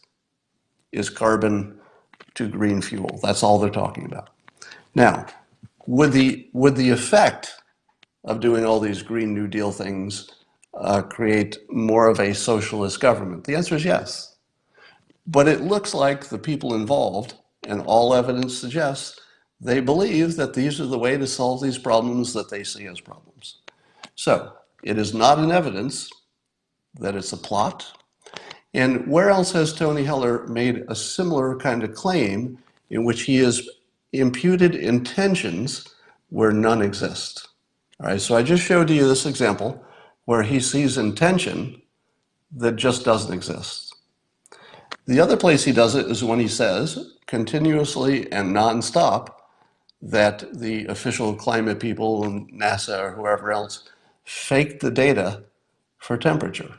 is carbon to green fuel. That's all they're talking about. Now, would the effect of doing all these Green New Deal things create more of a socialist government? The answer is yes. But it looks like the people involved, and all evidence suggests, they believe that these are the way to solve these problems that they see as problems. So it is not an evidence that it's a plot. And where else has Tony Heller made a similar kind of claim in which he has imputed intentions where none exist? All right, so I just showed you this example where he sees intention that just doesn't exist. The other place he does it is when he says continuously and nonstop that the official climate people and NASA or whoever else faked the data for temperature.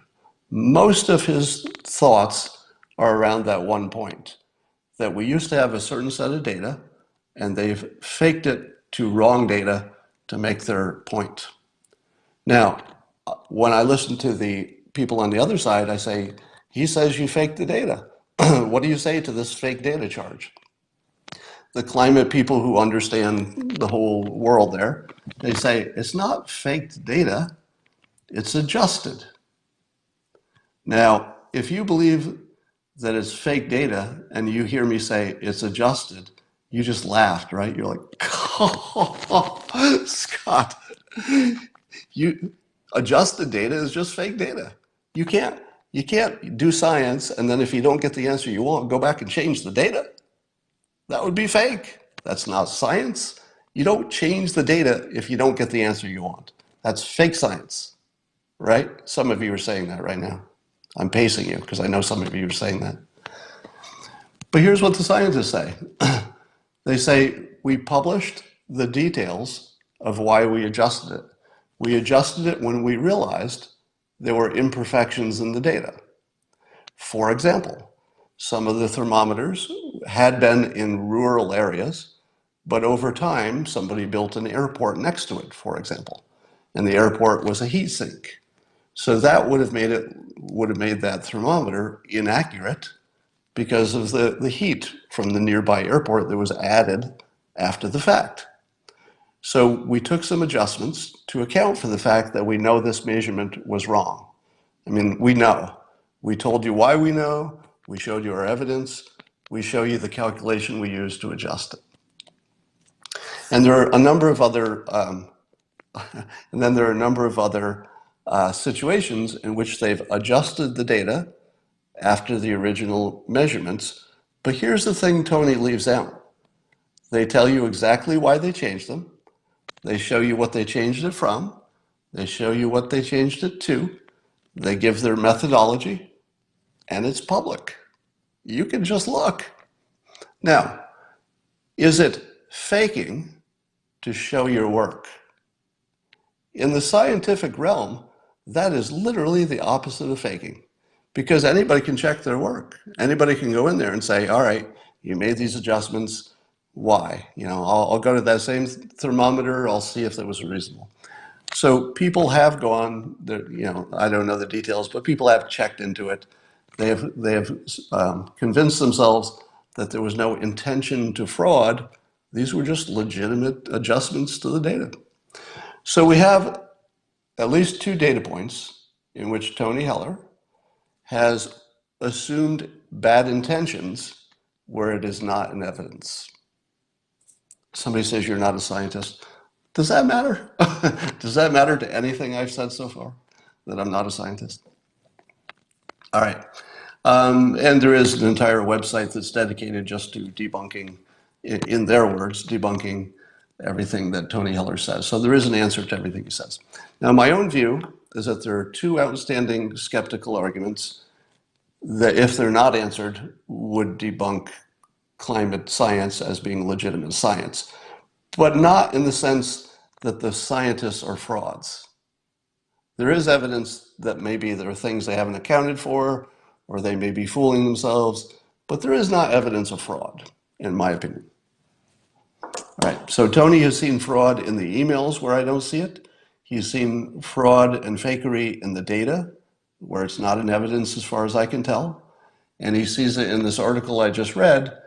Most of his thoughts are around that one point, that we used to have a certain set of data and they've faked it to wrong data to make their point. Now, when I listen to the people on the other side, I say, he says you faked the data. What do you say to this fake data charge? The climate people who understand the whole world there, they say, it's not faked data, it's adjusted. Now, if you believe that it's fake data and you hear me say it's adjusted, you just laughed, right? You're like, oh, Scott, adjusted data is just fake data. You can't do science and then if you don't get the answer you want, go back and change the data. That would be fake. That's not science. You don't change the data if you don't get the answer you want. That's fake science, right? Some of you are saying that right now. I'm pacing you because I know some of you are saying that. But here's what the scientists say. They say, we published the details of why we adjusted it. We adjusted it when we realized there were imperfections in the data. For example, Some of the thermometers had been in rural areas, but over time, somebody built an airport next to it, for example, and the airport was a heat sink. So that would have made that thermometer inaccurate because of the heat from the nearby airport that was added after the fact. So we took some adjustments to account for the fact that we know this measurement was wrong. I mean, we know. We told you why we know. We showed you our evidence. We show you the calculation we used to adjust it. And there are a number of other, and then there are a number of other situations in which they've adjusted the data after the original measurements. But here's the thing Tony leaves out. They tell you exactly why they changed them. They show you what they changed it from. They show you what they changed it to. They give their methodology, and it's public. You can just look. Now, is it faking to show your work? In the scientific realm, that is literally the opposite of faking, because anybody can check their work. Anybody can go in there and say, all right, you made these adjustments. Why? I'll go to that same thermometer. I'll see if that was reasonable. So people have gone, I don't know the details, but people have checked into it. They have convinced themselves that there was no intention to fraud. These were just legitimate adjustments to the data. So we have at least 2 data points in which Tony Heller has assumed bad intentions where it is not in evidence. Somebody says you're not a scientist. Does that matter? Does that matter to anything I've said so far, that I'm not a scientist? All right. And there is an entire website that's dedicated just to debunking, in their words, debunking everything that Tony Heller says. So there is an answer to everything he says. Now, my own view is that there are 2 outstanding skeptical arguments that, if they're not answered, would debunk climate science as being legitimate science, but not in the sense that the scientists are frauds. There is evidence that maybe there are things they haven't accounted for, or they may be fooling themselves, but there is not evidence of fraud, in my opinion. All right, so Tony has seen fraud in the emails where I don't see it. He's seen fraud and fakery in the data, where it's not in evidence as far as I can tell. And he sees it in this article I just read,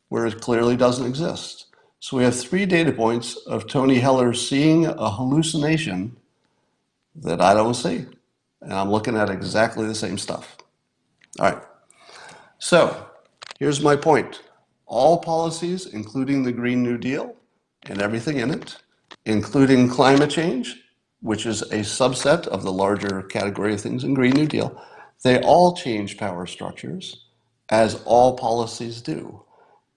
where it clearly doesn't exist. So we have 3 data points of Tony Heller seeing a hallucination that I don't see. And I'm looking at exactly the same stuff. All right. So here's my point. All policies, including the Green New Deal and everything in it, including climate change, which is a subset of the larger category of things in Green New Deal, they all change power structures, as all policies do.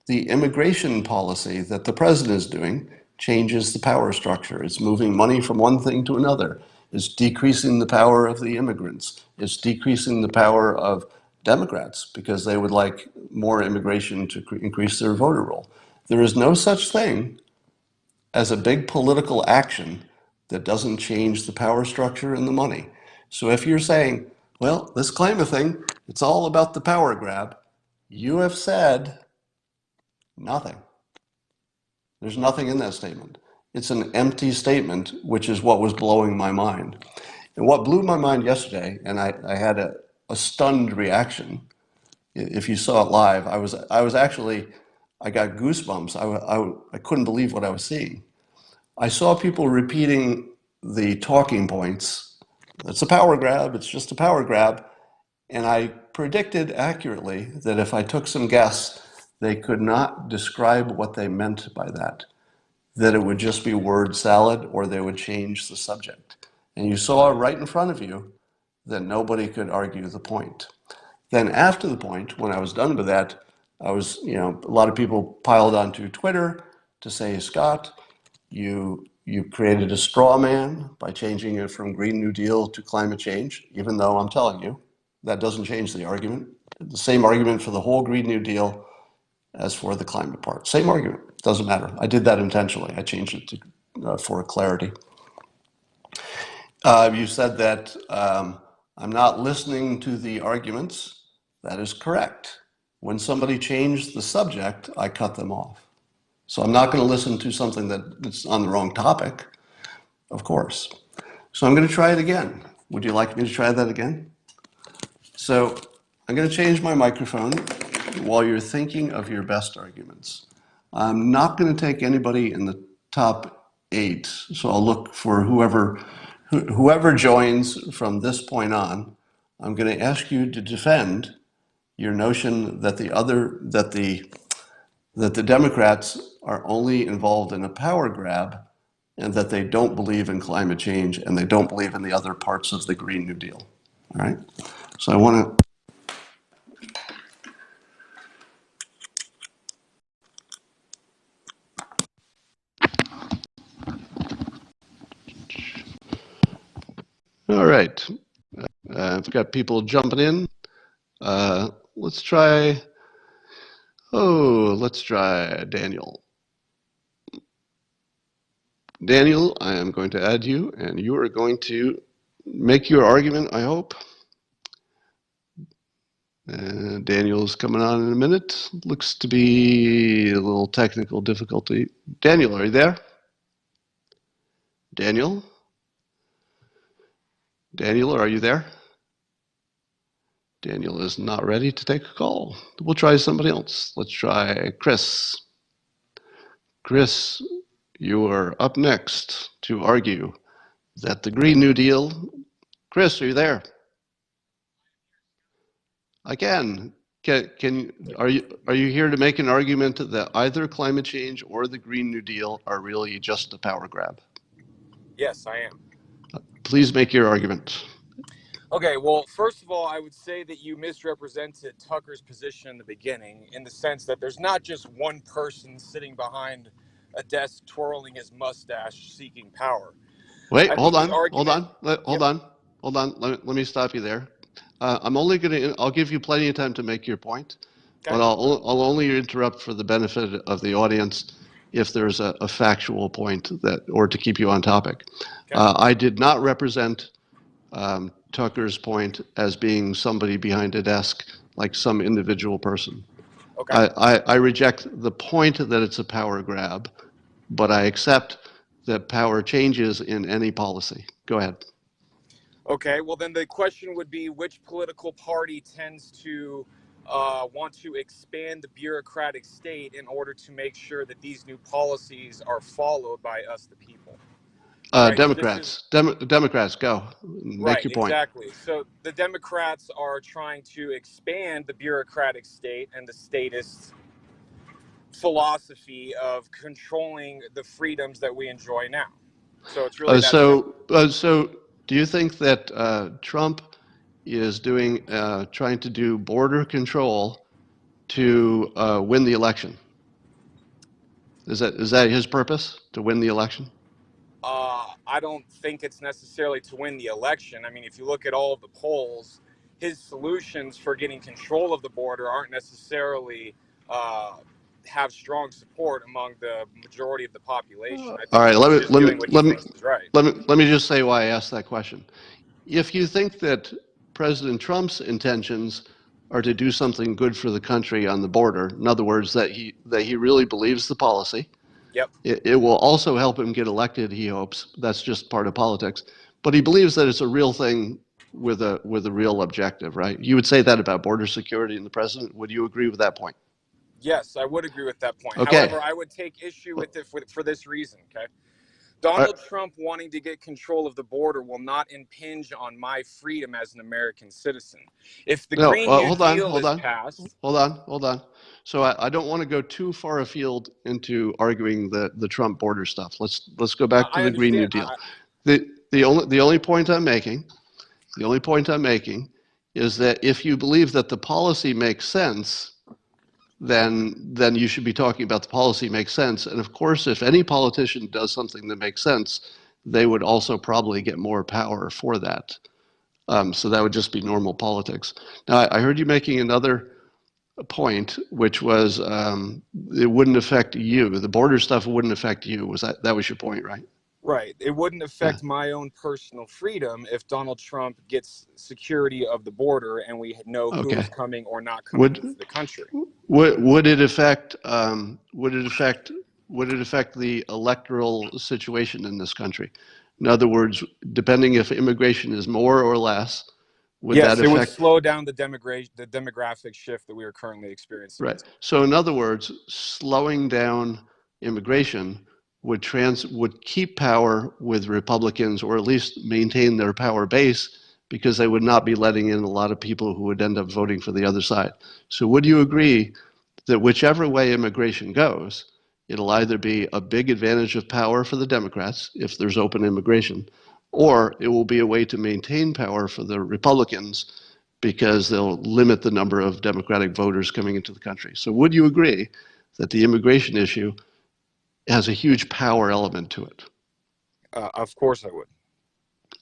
The immigration policy that the president is doing changes the power structure. It's moving money from one thing to another. It's decreasing the power of the immigrants. It's decreasing the power of Democrats because they would like more immigration to increase their voter roll. There is no such thing as a big political action that doesn't change the power structure and the money. So if you're saying, well, this climate thing, it's all about the power grab, you have said nothing. There's nothing in that statement. It's an empty statement, which is what was blowing my mind. And what blew my mind yesterday, and I had a stunned reaction. If you saw it live, I was actually, I got goosebumps. I couldn't believe what I was seeing. I saw people repeating the talking points. It's a power grab, it's just a power grab. And I predicted accurately that if I took some guess, they could not describe what they meant by that it would just be word salad or they would change the subject. And you saw right in front of you that nobody could argue the point. Then after the point, when I was done with that, a lot of people piled onto Twitter to say, Scott, you created a straw man by changing it from Green New Deal to climate change, even though I'm telling you, that doesn't change the argument. The same argument for the whole Green New Deal as for the climate part. Same argument, doesn't matter. I did that intentionally. I changed it for clarity. You said that I'm not listening to the arguments. That is correct. When somebody changed the subject, I cut them off. So I'm not going to listen to something that's on the wrong topic, of course. So I'm going to try it again. Would you like me to try that again? So I'm going to change my microphone while you're thinking of your best arguments. I'm not going to take anybody in the top 8, so I'll look for whoever joins from this point on. I'm going to ask you to defend your notion that the Democrats are only involved in a power grab and that they don't believe in climate change and they don't believe in the other parts of the Green New Deal. All right? So I want to. All right. I've got people jumping in. Let's try. Let's try Daniel. Daniel, I am going to add you, and you are going to make your argument, I hope. Daniel's coming on in a minute. Looks to be a little technical difficulty. Daniel, are you there? Daniel? Daniel, are you there? Daniel is not ready to take a call. We'll try somebody else. Let's try Chris. Chris, you are up next to argue that the Green New Deal. Chris, are you there? I can. Are you here to make an argument that either climate change or the Green New Deal are really just a power grab? Yes, I am. Please make your argument. Okay, well, first of all, I would say that you misrepresented Tucker's position in the beginning in the sense that there's not just one person sitting behind a desk twirling his mustache seeking power. Wait, I hold think the on. argument. Yep. Let me stop you there. I'll give you plenty of time to make your point, Okay. but I'll only interrupt for the benefit of the audience if there's a factual point or to keep you on topic. Okay. I did not represent Tucker's point as being somebody behind a desk, like some individual person. Okay. I reject the point that it's a power grab, but I accept that power changes in any policy. Go ahead. Okay. Well, then the question would be, which political party tends to want to expand the bureaucratic state in order to make sure that these new policies are followed by us, the people? Right. So this is. Democrats, go. Make Right, your point. exactly. So the Democrats are trying to expand the bureaucratic state and the statist philosophy of controlling the freedoms that we enjoy now. So it's really that simple. So do you think that Trump is trying to do border control to win the election? Is that his purpose, to win the election? I don't think it's necessarily to win the election. I mean, if you look at all of the polls, his solutions for getting control of the border aren't necessarily have strong support among the majority of the population. I All think right, he's just doing what he thinks is right. let me just say why I asked that question. If you think that President Trump's intentions are to do something good for the country on the border, in other words, that he really believes the policy, Yep. it will also help him get elected, he hopes. That's just part of politics. But he believes that it's a real thing with a real objective, right? You would say that about border security and the president. Would you agree with that point? Yes, I would agree with that point. Okay. However, I would take issue with it for this reason, okay? All Donald Trump wanting to get control of the border will not impinge on my freedom as an American citizen. If the No, Green New hold on, Deal hold is on, passed, hold on. So I don't want to go too far afield into arguing the Trump border stuff. Let's go back to I the Green New understand. Deal. The only point I'm making, is that if you believe that the policy makes sense, then you should be talking about the policy makes sense. And of course, if any politician does something that makes sense, they would also probably get more power for that. So that would just be normal politics. Now, I heard you making another point, which was it wouldn't affect you. The border stuff wouldn't affect you. That was your point, right? Right. It wouldn't affect my own personal freedom if Donald Trump gets security of the border and we know who's Okay. coming or not coming into Would the country. would it affect would it affect the electoral situation in this country? In other words, depending if immigration is more or less, would that Yes, it would affect? slow down the demographic shift that we are currently experiencing. Right. So in other words, slowing down immigration would keep power with Republicans, or at least maintain their power base, because they would not be letting in a lot of people who would end up voting for the other side. So would you agree that whichever way immigration goes, it'll either be a big advantage of power for the Democrats if there's open immigration, or it will be a way to maintain power for the Republicans because they'll limit the number of Democratic voters coming into the country. So would you agree that the immigration issue has a huge power element to it? Of course I would.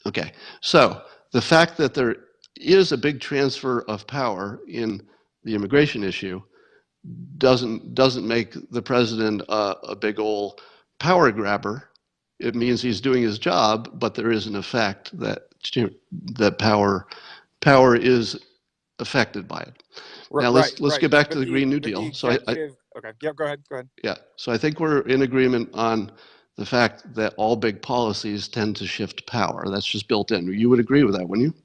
Okay, so the fact that there is a big transfer of power in the immigration issue doesn't make the president a big old power grabber. It means he's doing his job, but there is an effect that power is affected by it. Now Right, let's right. get back to But the Green New the Deal. executive. Okay. Yeah. Go ahead. Go ahead. Yeah, so I think we're in agreement on the fact that all big policies tend to shift power. That's just built in. You would agree with that, wouldn't you?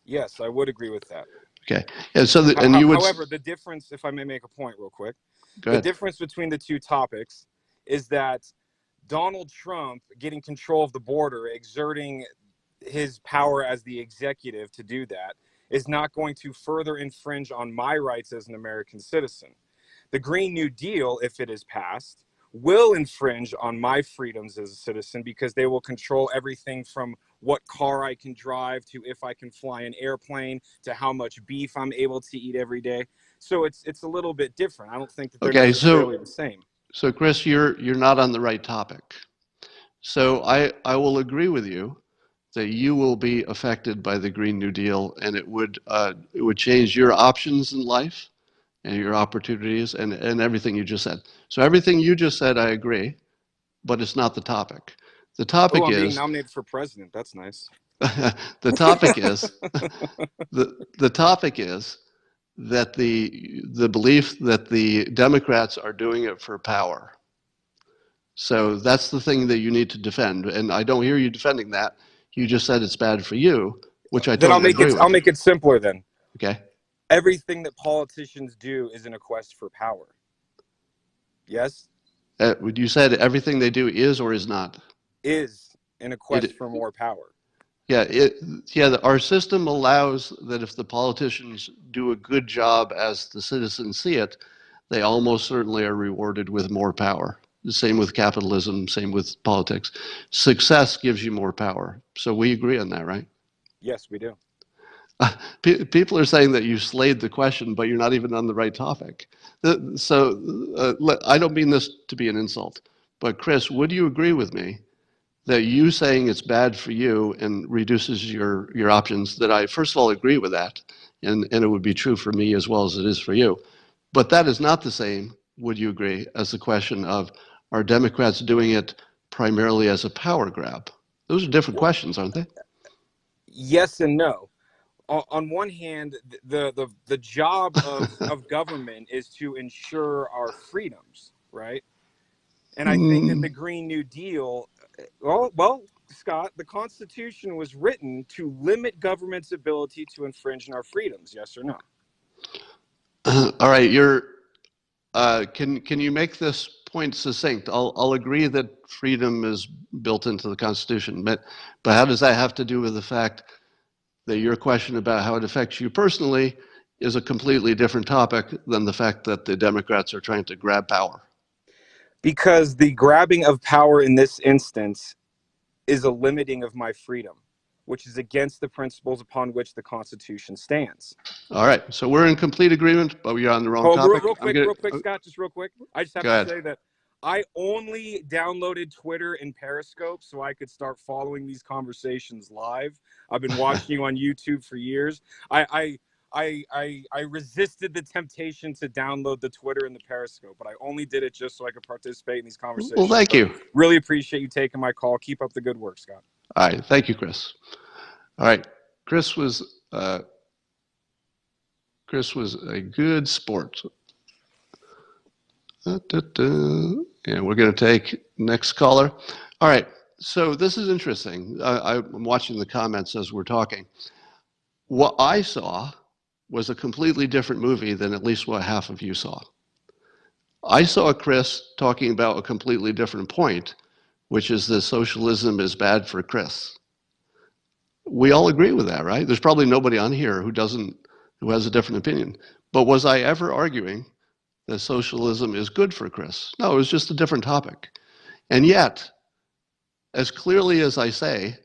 Yes, I would agree with that. Okay, and so and you would However, the difference, if I may make a point real quick, go the ahead. difference between the two topics is that Donald Trump getting control of the border, exerting his power as the executive to do that, is not going to further infringe on my rights as an American citizen. The Green New Deal, if it is passed, will infringe on my freedoms as a citizen because they will control everything from what car I can drive to if I can fly an airplane to how much beef I'm able to eat every day. So it's a little bit different. I don't think that they're Okay, necessarily the same. so Chris, you're not on the right topic. So I will agree with you that you will be affected by the Green New Deal, and it would change your options in life and your opportunities and everything you just said. So everything you just said, I agree, but it's not the topic. The Oh, topic I'm being is nominated for president. That's nice. the topic is the topic is that the belief that the Democrats are doing it for power. So that's the thing that you need to defend, and I don't hear you defending that. You just said it's bad for you, which I Then totally agree I'll with. make it simpler then. Okay. Everything that politicians do is in a quest for power. Yes? You said everything they do is or is not. Is in a quest It, for more power. yeah, our system allows that if the politicians do a good job as the citizens see it, they almost certainly are rewarded with more power. The same with capitalism, same with politics. Success gives you more power. So we agree on that, right? Yes, we do. People are saying that you slayed the question, but you're not even on the right topic. I don't mean this to be an insult, but Chris, would you agree with me that you saying it's bad for you and reduces your options, that I first of all agree with that, and it would be true for me as well as it is for you. But that is not the same, would you agree, as the question of are Democrats doing it primarily as a power grab? Those are different questions, aren't they? Yes and no. On one hand, the job of government is to ensure our freedoms, right? And I think that the Green New Deal, Scott, the Constitution was written to limit government's ability to infringe on our freedoms. Yes or no? All right, can you make this point succinct? I'll agree that freedom is built into the Constitution, but how does that have to do with the fact that your question about how it affects you personally is a completely different topic than the fact that the Democrats are trying to grab power? Because the grabbing of power in this instance is a limiting of my freedom, which is against the principles upon which the Constitution stands. All right, so we're in complete agreement, but we're on the wrong Oh, topic. real quick, Scott, just real quick. I just have Go to ahead. say that I only downloaded Twitter and Periscope so I could start following these conversations live. I've been watching you on YouTube for years. I resisted the temptation to download the Twitter and the Periscope, but I only did it just so I could participate in these conversations. Well, thank you. Really appreciate you taking my call. Keep up the good work, Scott. All right, thank you, Chris. All right, Chris was a good sport. And we're going to take next caller. All right, so this is interesting. I'm watching the comments as we're talking. What I saw was a completely different movie than at least what half of you saw. I saw Chris talking about a completely different point, which is that socialism is bad for Chris. We all agree with that, right? There's probably nobody on here who has a different opinion. But was I ever arguing that socialism is good for Chris? No, it was just a different topic. And yet, as clearly as I say,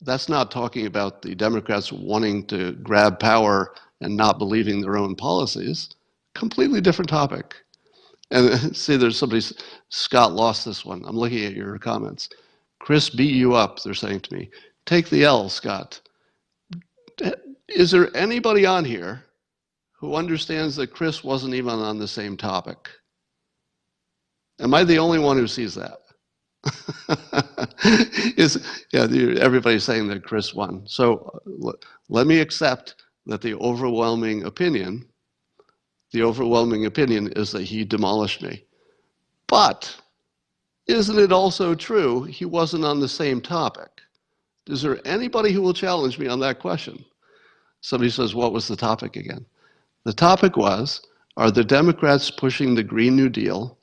that's not talking about the Democrats wanting to grab power and not believing their own policies. Completely different topic. And see, there's somebody, Scott lost this one. I'm looking at your comments. Chris beat you up, they're saying to me. Take the L, Scott. Is there anybody on here who understands that Chris wasn't even on the same topic? Am I the only one who sees that? Everybody's saying that Chris won. So let me accept that the overwhelming opinion is that he demolished me. But isn't it also true he wasn't on the same topic? Is there anybody who will challenge me on that question? Somebody says, what was the topic again? The topic was, are the Democrats pushing the Green New Deal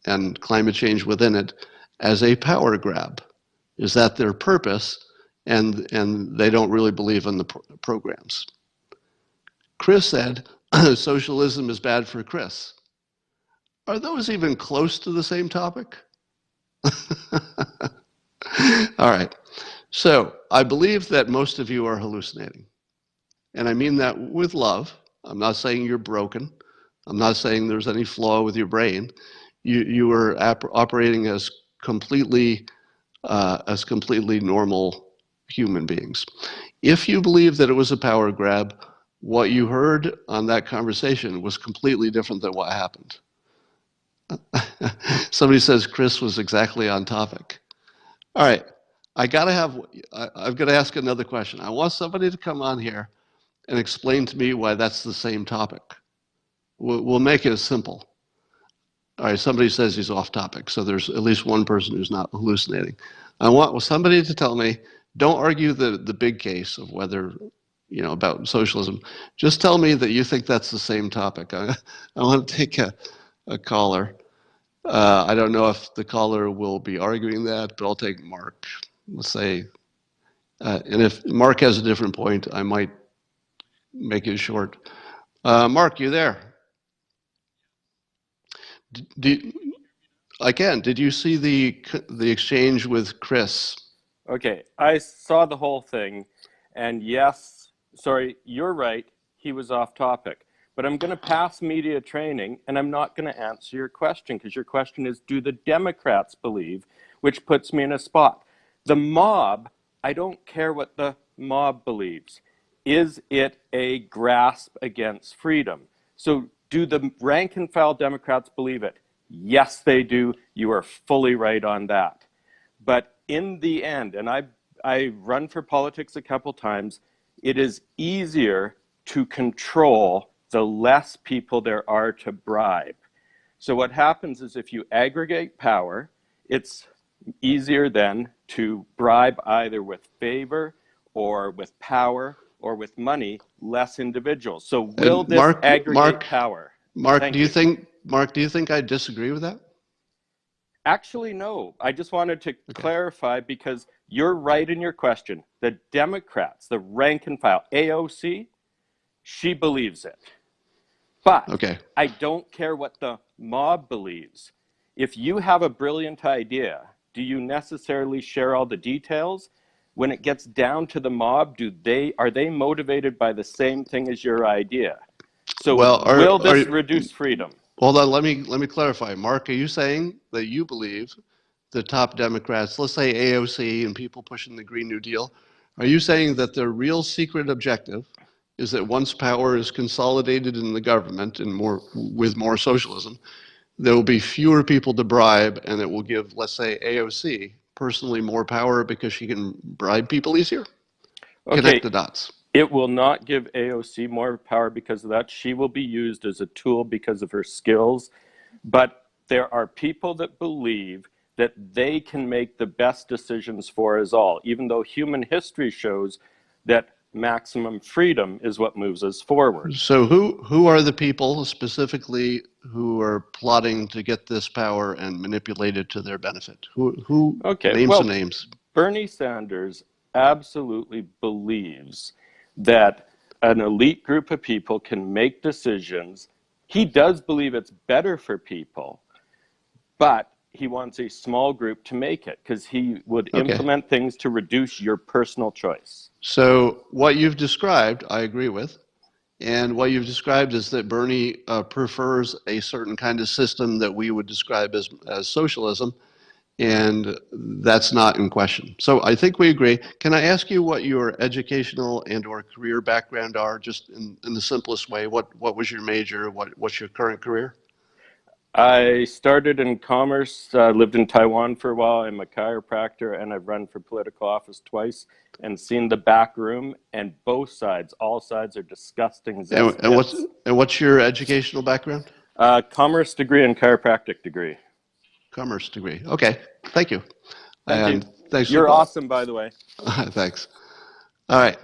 and climate change within it as a power grab? Is that their purpose, and they don't really believe in the programs? Chris said, socialism is bad for Chris. Are those even close to the same topic? All right. So I believe that most of you are hallucinating. And I mean that with love. I'm not saying you're broken. I'm not saying there's any flaw with your brain. You are operating as completely normal human beings. If you believe that it was a power grab, what you heard on that conversation was completely different than what happened. Somebody says Chris was exactly on topic. All right, I've got to ask another question. I want somebody to come on here and explain to me why that's the same topic. We'll make it simple. All right, somebody says he's off topic, so there's at least one person who's not hallucinating. I want somebody to tell me, don't argue the big case of whether, about socialism. Just tell me that you think that's the same topic. I want to take a caller. I don't know if the caller will be arguing that, but I'll take Mark. Let's say, and if Mark has a different point, I might make it short. Mark, you there? I can. Did you see the exchange with Chris? Okay, I saw the whole thing, and yes, sorry, you're right, he was off topic. But I'm going to pass media training, and I'm not going to answer your question, because your question is, do the Democrats believe, which puts me in a spot. The mob, I don't care what the mob believes. Is it a grasp against freedom? So do the rank and file Democrats believe it? Yes, they do. You are fully right on that. But in the end, and I run for politics a couple times, it is easier to control the less people there are to bribe. So what happens is if you aggregate power, it's easier then to bribe either with favor or with power or with money less individuals. So will this aggregate power? Mark, do you think I disagree with that? Actually, no. I just wanted to clarify, because you're right in your question. The Democrats, the rank and file, AOC, she believes it. But I don't care what the mob believes. If you have a brilliant idea, do you necessarily share all the details? When it gets down to the mob, are they motivated by the same thing as your idea? So will this reduce freedom? Hold on, let me clarify. Mark, are you saying that you believe the top Democrats, let's say AOC and people pushing the Green New Deal, are you saying that their real secret objective is that once power is consolidated in the government and with more socialism, there will be fewer people to bribe, and it will give, let's say, AOC personally more power because she can bribe people easier? Connect Okay, the dots. it will not give AOC more power because of that. She will be used as a tool because of her skills. But there are people that believe that they can make the best decisions for us all, even though human history shows that maximum freedom is what moves us forward. So who are the people specifically who are plotting to get this power and manipulate it to their benefit? Who Okay, name some well, names? Bernie Sanders absolutely believes that an elite group of people can make decisions. He does believe it's better for people, but he wants a small group to make it because he would Okay. implement things to reduce your personal choice. So what you've described, I agree with. And what you've described is that Bernie prefers a certain kind of system that we would describe as socialism, and that's not in question. So I think we agree. Can I ask you what your educational and or career background are, just in the simplest way? What was your major? What's your current career? I started in commerce, lived in Taiwan for a while. I'm a chiropractor, and I've run for political office twice and seen the back room. And both sides, all sides, are disgusting as And, and what's gets. and what's your educational background? Commerce degree and chiropractic degree. Commerce degree. Okay, thank you. Thank you. And thanks for the You're call. awesome, by the way. Thanks. All right.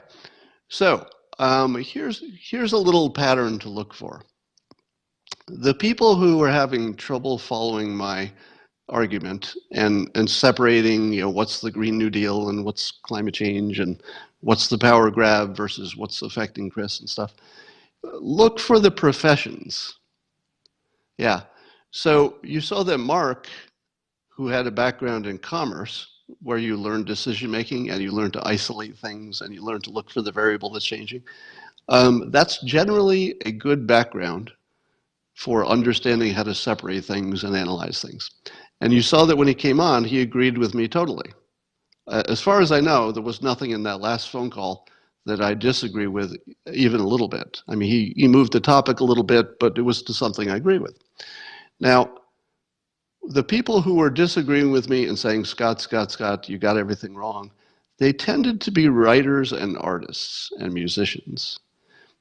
So here's a little pattern to look for. The people who are having trouble following my argument and separating, what's the Green New Deal and what's climate change and what's the power grab versus what's affecting Chris and stuff, look for the professions. Yeah. So you saw that Mark, who had a background in commerce, where you learn decision making and you learn to isolate things and you learn to look for the variable that's changing. That's generally a good background for understanding how to separate things and analyze things. And you saw that when he came on, he agreed with me totally. As far as I know, there was nothing in that last phone call that I disagree with even a little bit. I mean, he moved the topic a little bit, but it was to something I agree with. Now, the people who were disagreeing with me and saying, Scott, you got everything wrong, they tended to be writers and artists and musicians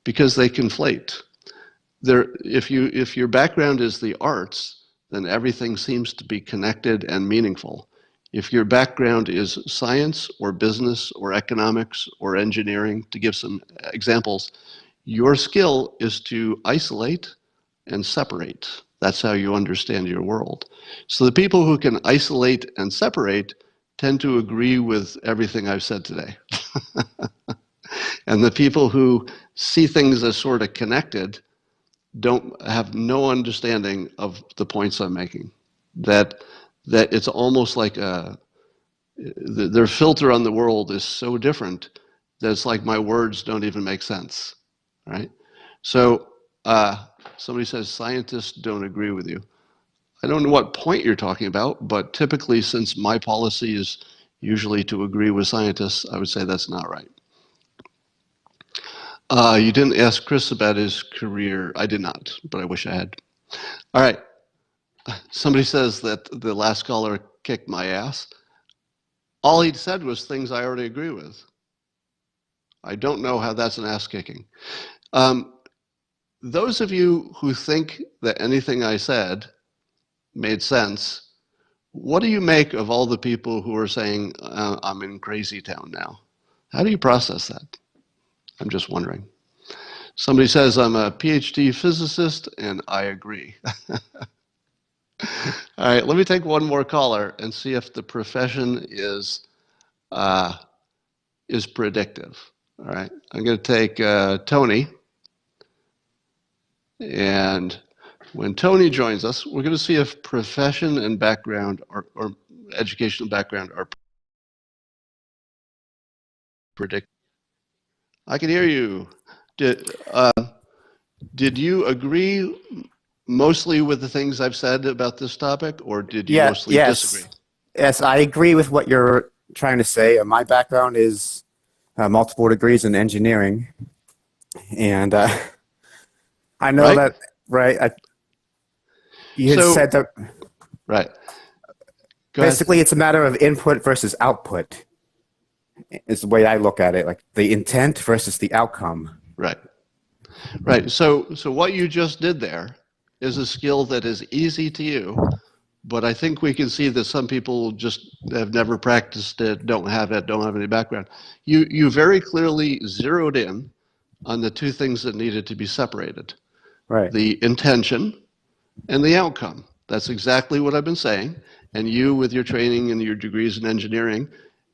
because they conflate. If your background is the arts, then everything seems to be connected and meaningful. If your background is science or business or economics or engineering, to give some examples, your skill is to isolate and separate. That's how you understand your world. So the people who can isolate and separate tend to agree with everything I've said today. And the people who see things as sort of connected don't have no understanding of the points I'm making. That it's almost like their filter on the world is so different that it's like my words don't even make sense, right? So somebody says scientists don't agree with you. I don't know what point you're talking about, but typically, since my policy is usually to agree with scientists, I would say that's not right. You didn't ask Chris about his career. I did not, but I wish I had. All right. Somebody says that the last caller kicked my ass. All he said was things I already agree with. I don't know how that's an ass kicking. Those of you who think that anything I said made sense, what do you make of all the people who are saying, I'm in crazy town now? How do you process that? I'm just wondering. Somebody says, I'm a PhD physicist, and I agree. All right, let me take one more caller and see if the profession is predictive. All right, I'm going to take Tony. And when Tony joins us, we're going to see if profession and background or educational background are predictive. I can hear you. Did you agree mostly with the things I've said about this topic, or did you mostly disagree? Yes, I agree with what you're trying to say. My background is multiple degrees in engineering, And I know Right? that, right? You had So, said that right. Go ahead. basically it's a matter of input versus output, is the way I look at it, like the intent versus the outcome. Right. Right. So what you just did there is a skill that is easy to you, but I think we can see that some people just have never practiced it, don't have it, don't have any background. You very clearly zeroed in on the two things that needed to be separated: Right. the intention and the outcome. That's exactly what I've been saying. And you, with your training and your degrees in engineering,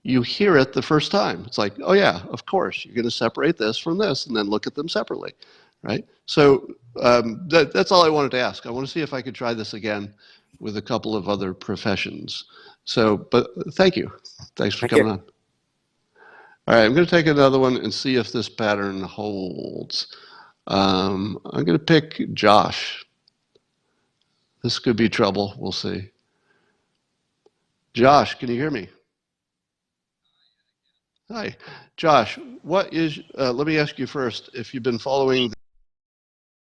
you hear it the first time. It's like, oh yeah, of course, you're going to separate this from this and then look at them separately, right? So that's all I wanted to ask. I want to see if I could try this again with a couple of other professions. So, but thank you. Thanks for Thank coming you. on. All right, I'm going to take another one and see if this pattern holds. I'm going to pick Josh. This could be trouble. We'll see. Josh, can you hear me? Hi. Josh, what is, let me ask you first, if you've been following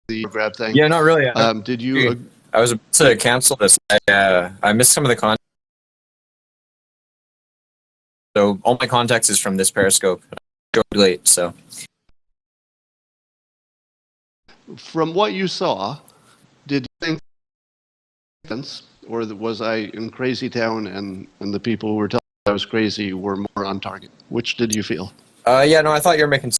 the grab thing, Yeah, not really. did you, I was about to cancel this. I missed some of the content. So all my context is from this Periscope. I showed late, so. from what you saw, did you think, or was I in crazy town and the people who were telling me I was crazy were more on target? Which did you feel? Yeah, no, I thought you were making.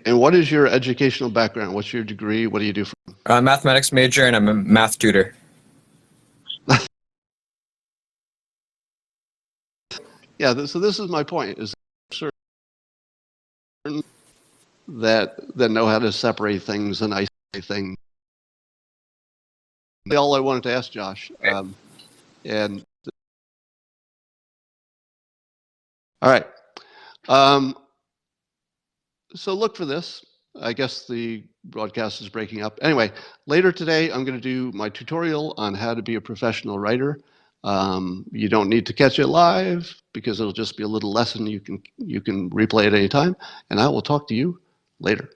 And what is your educational background? What's your degree? What do you do for? Mathematics major, and I'm a math tutor. Yeah, so this is my point, is certain that know how to separate things and isolate things. All I wanted to ask Josh. And all right. So look for this. I guess the broadcast is breaking up. Anyway, later today, I'm going to do my tutorial on how to be a professional writer. You don't need to catch it live because it'll just be a little lesson you can replay at any time. And I will talk to you later.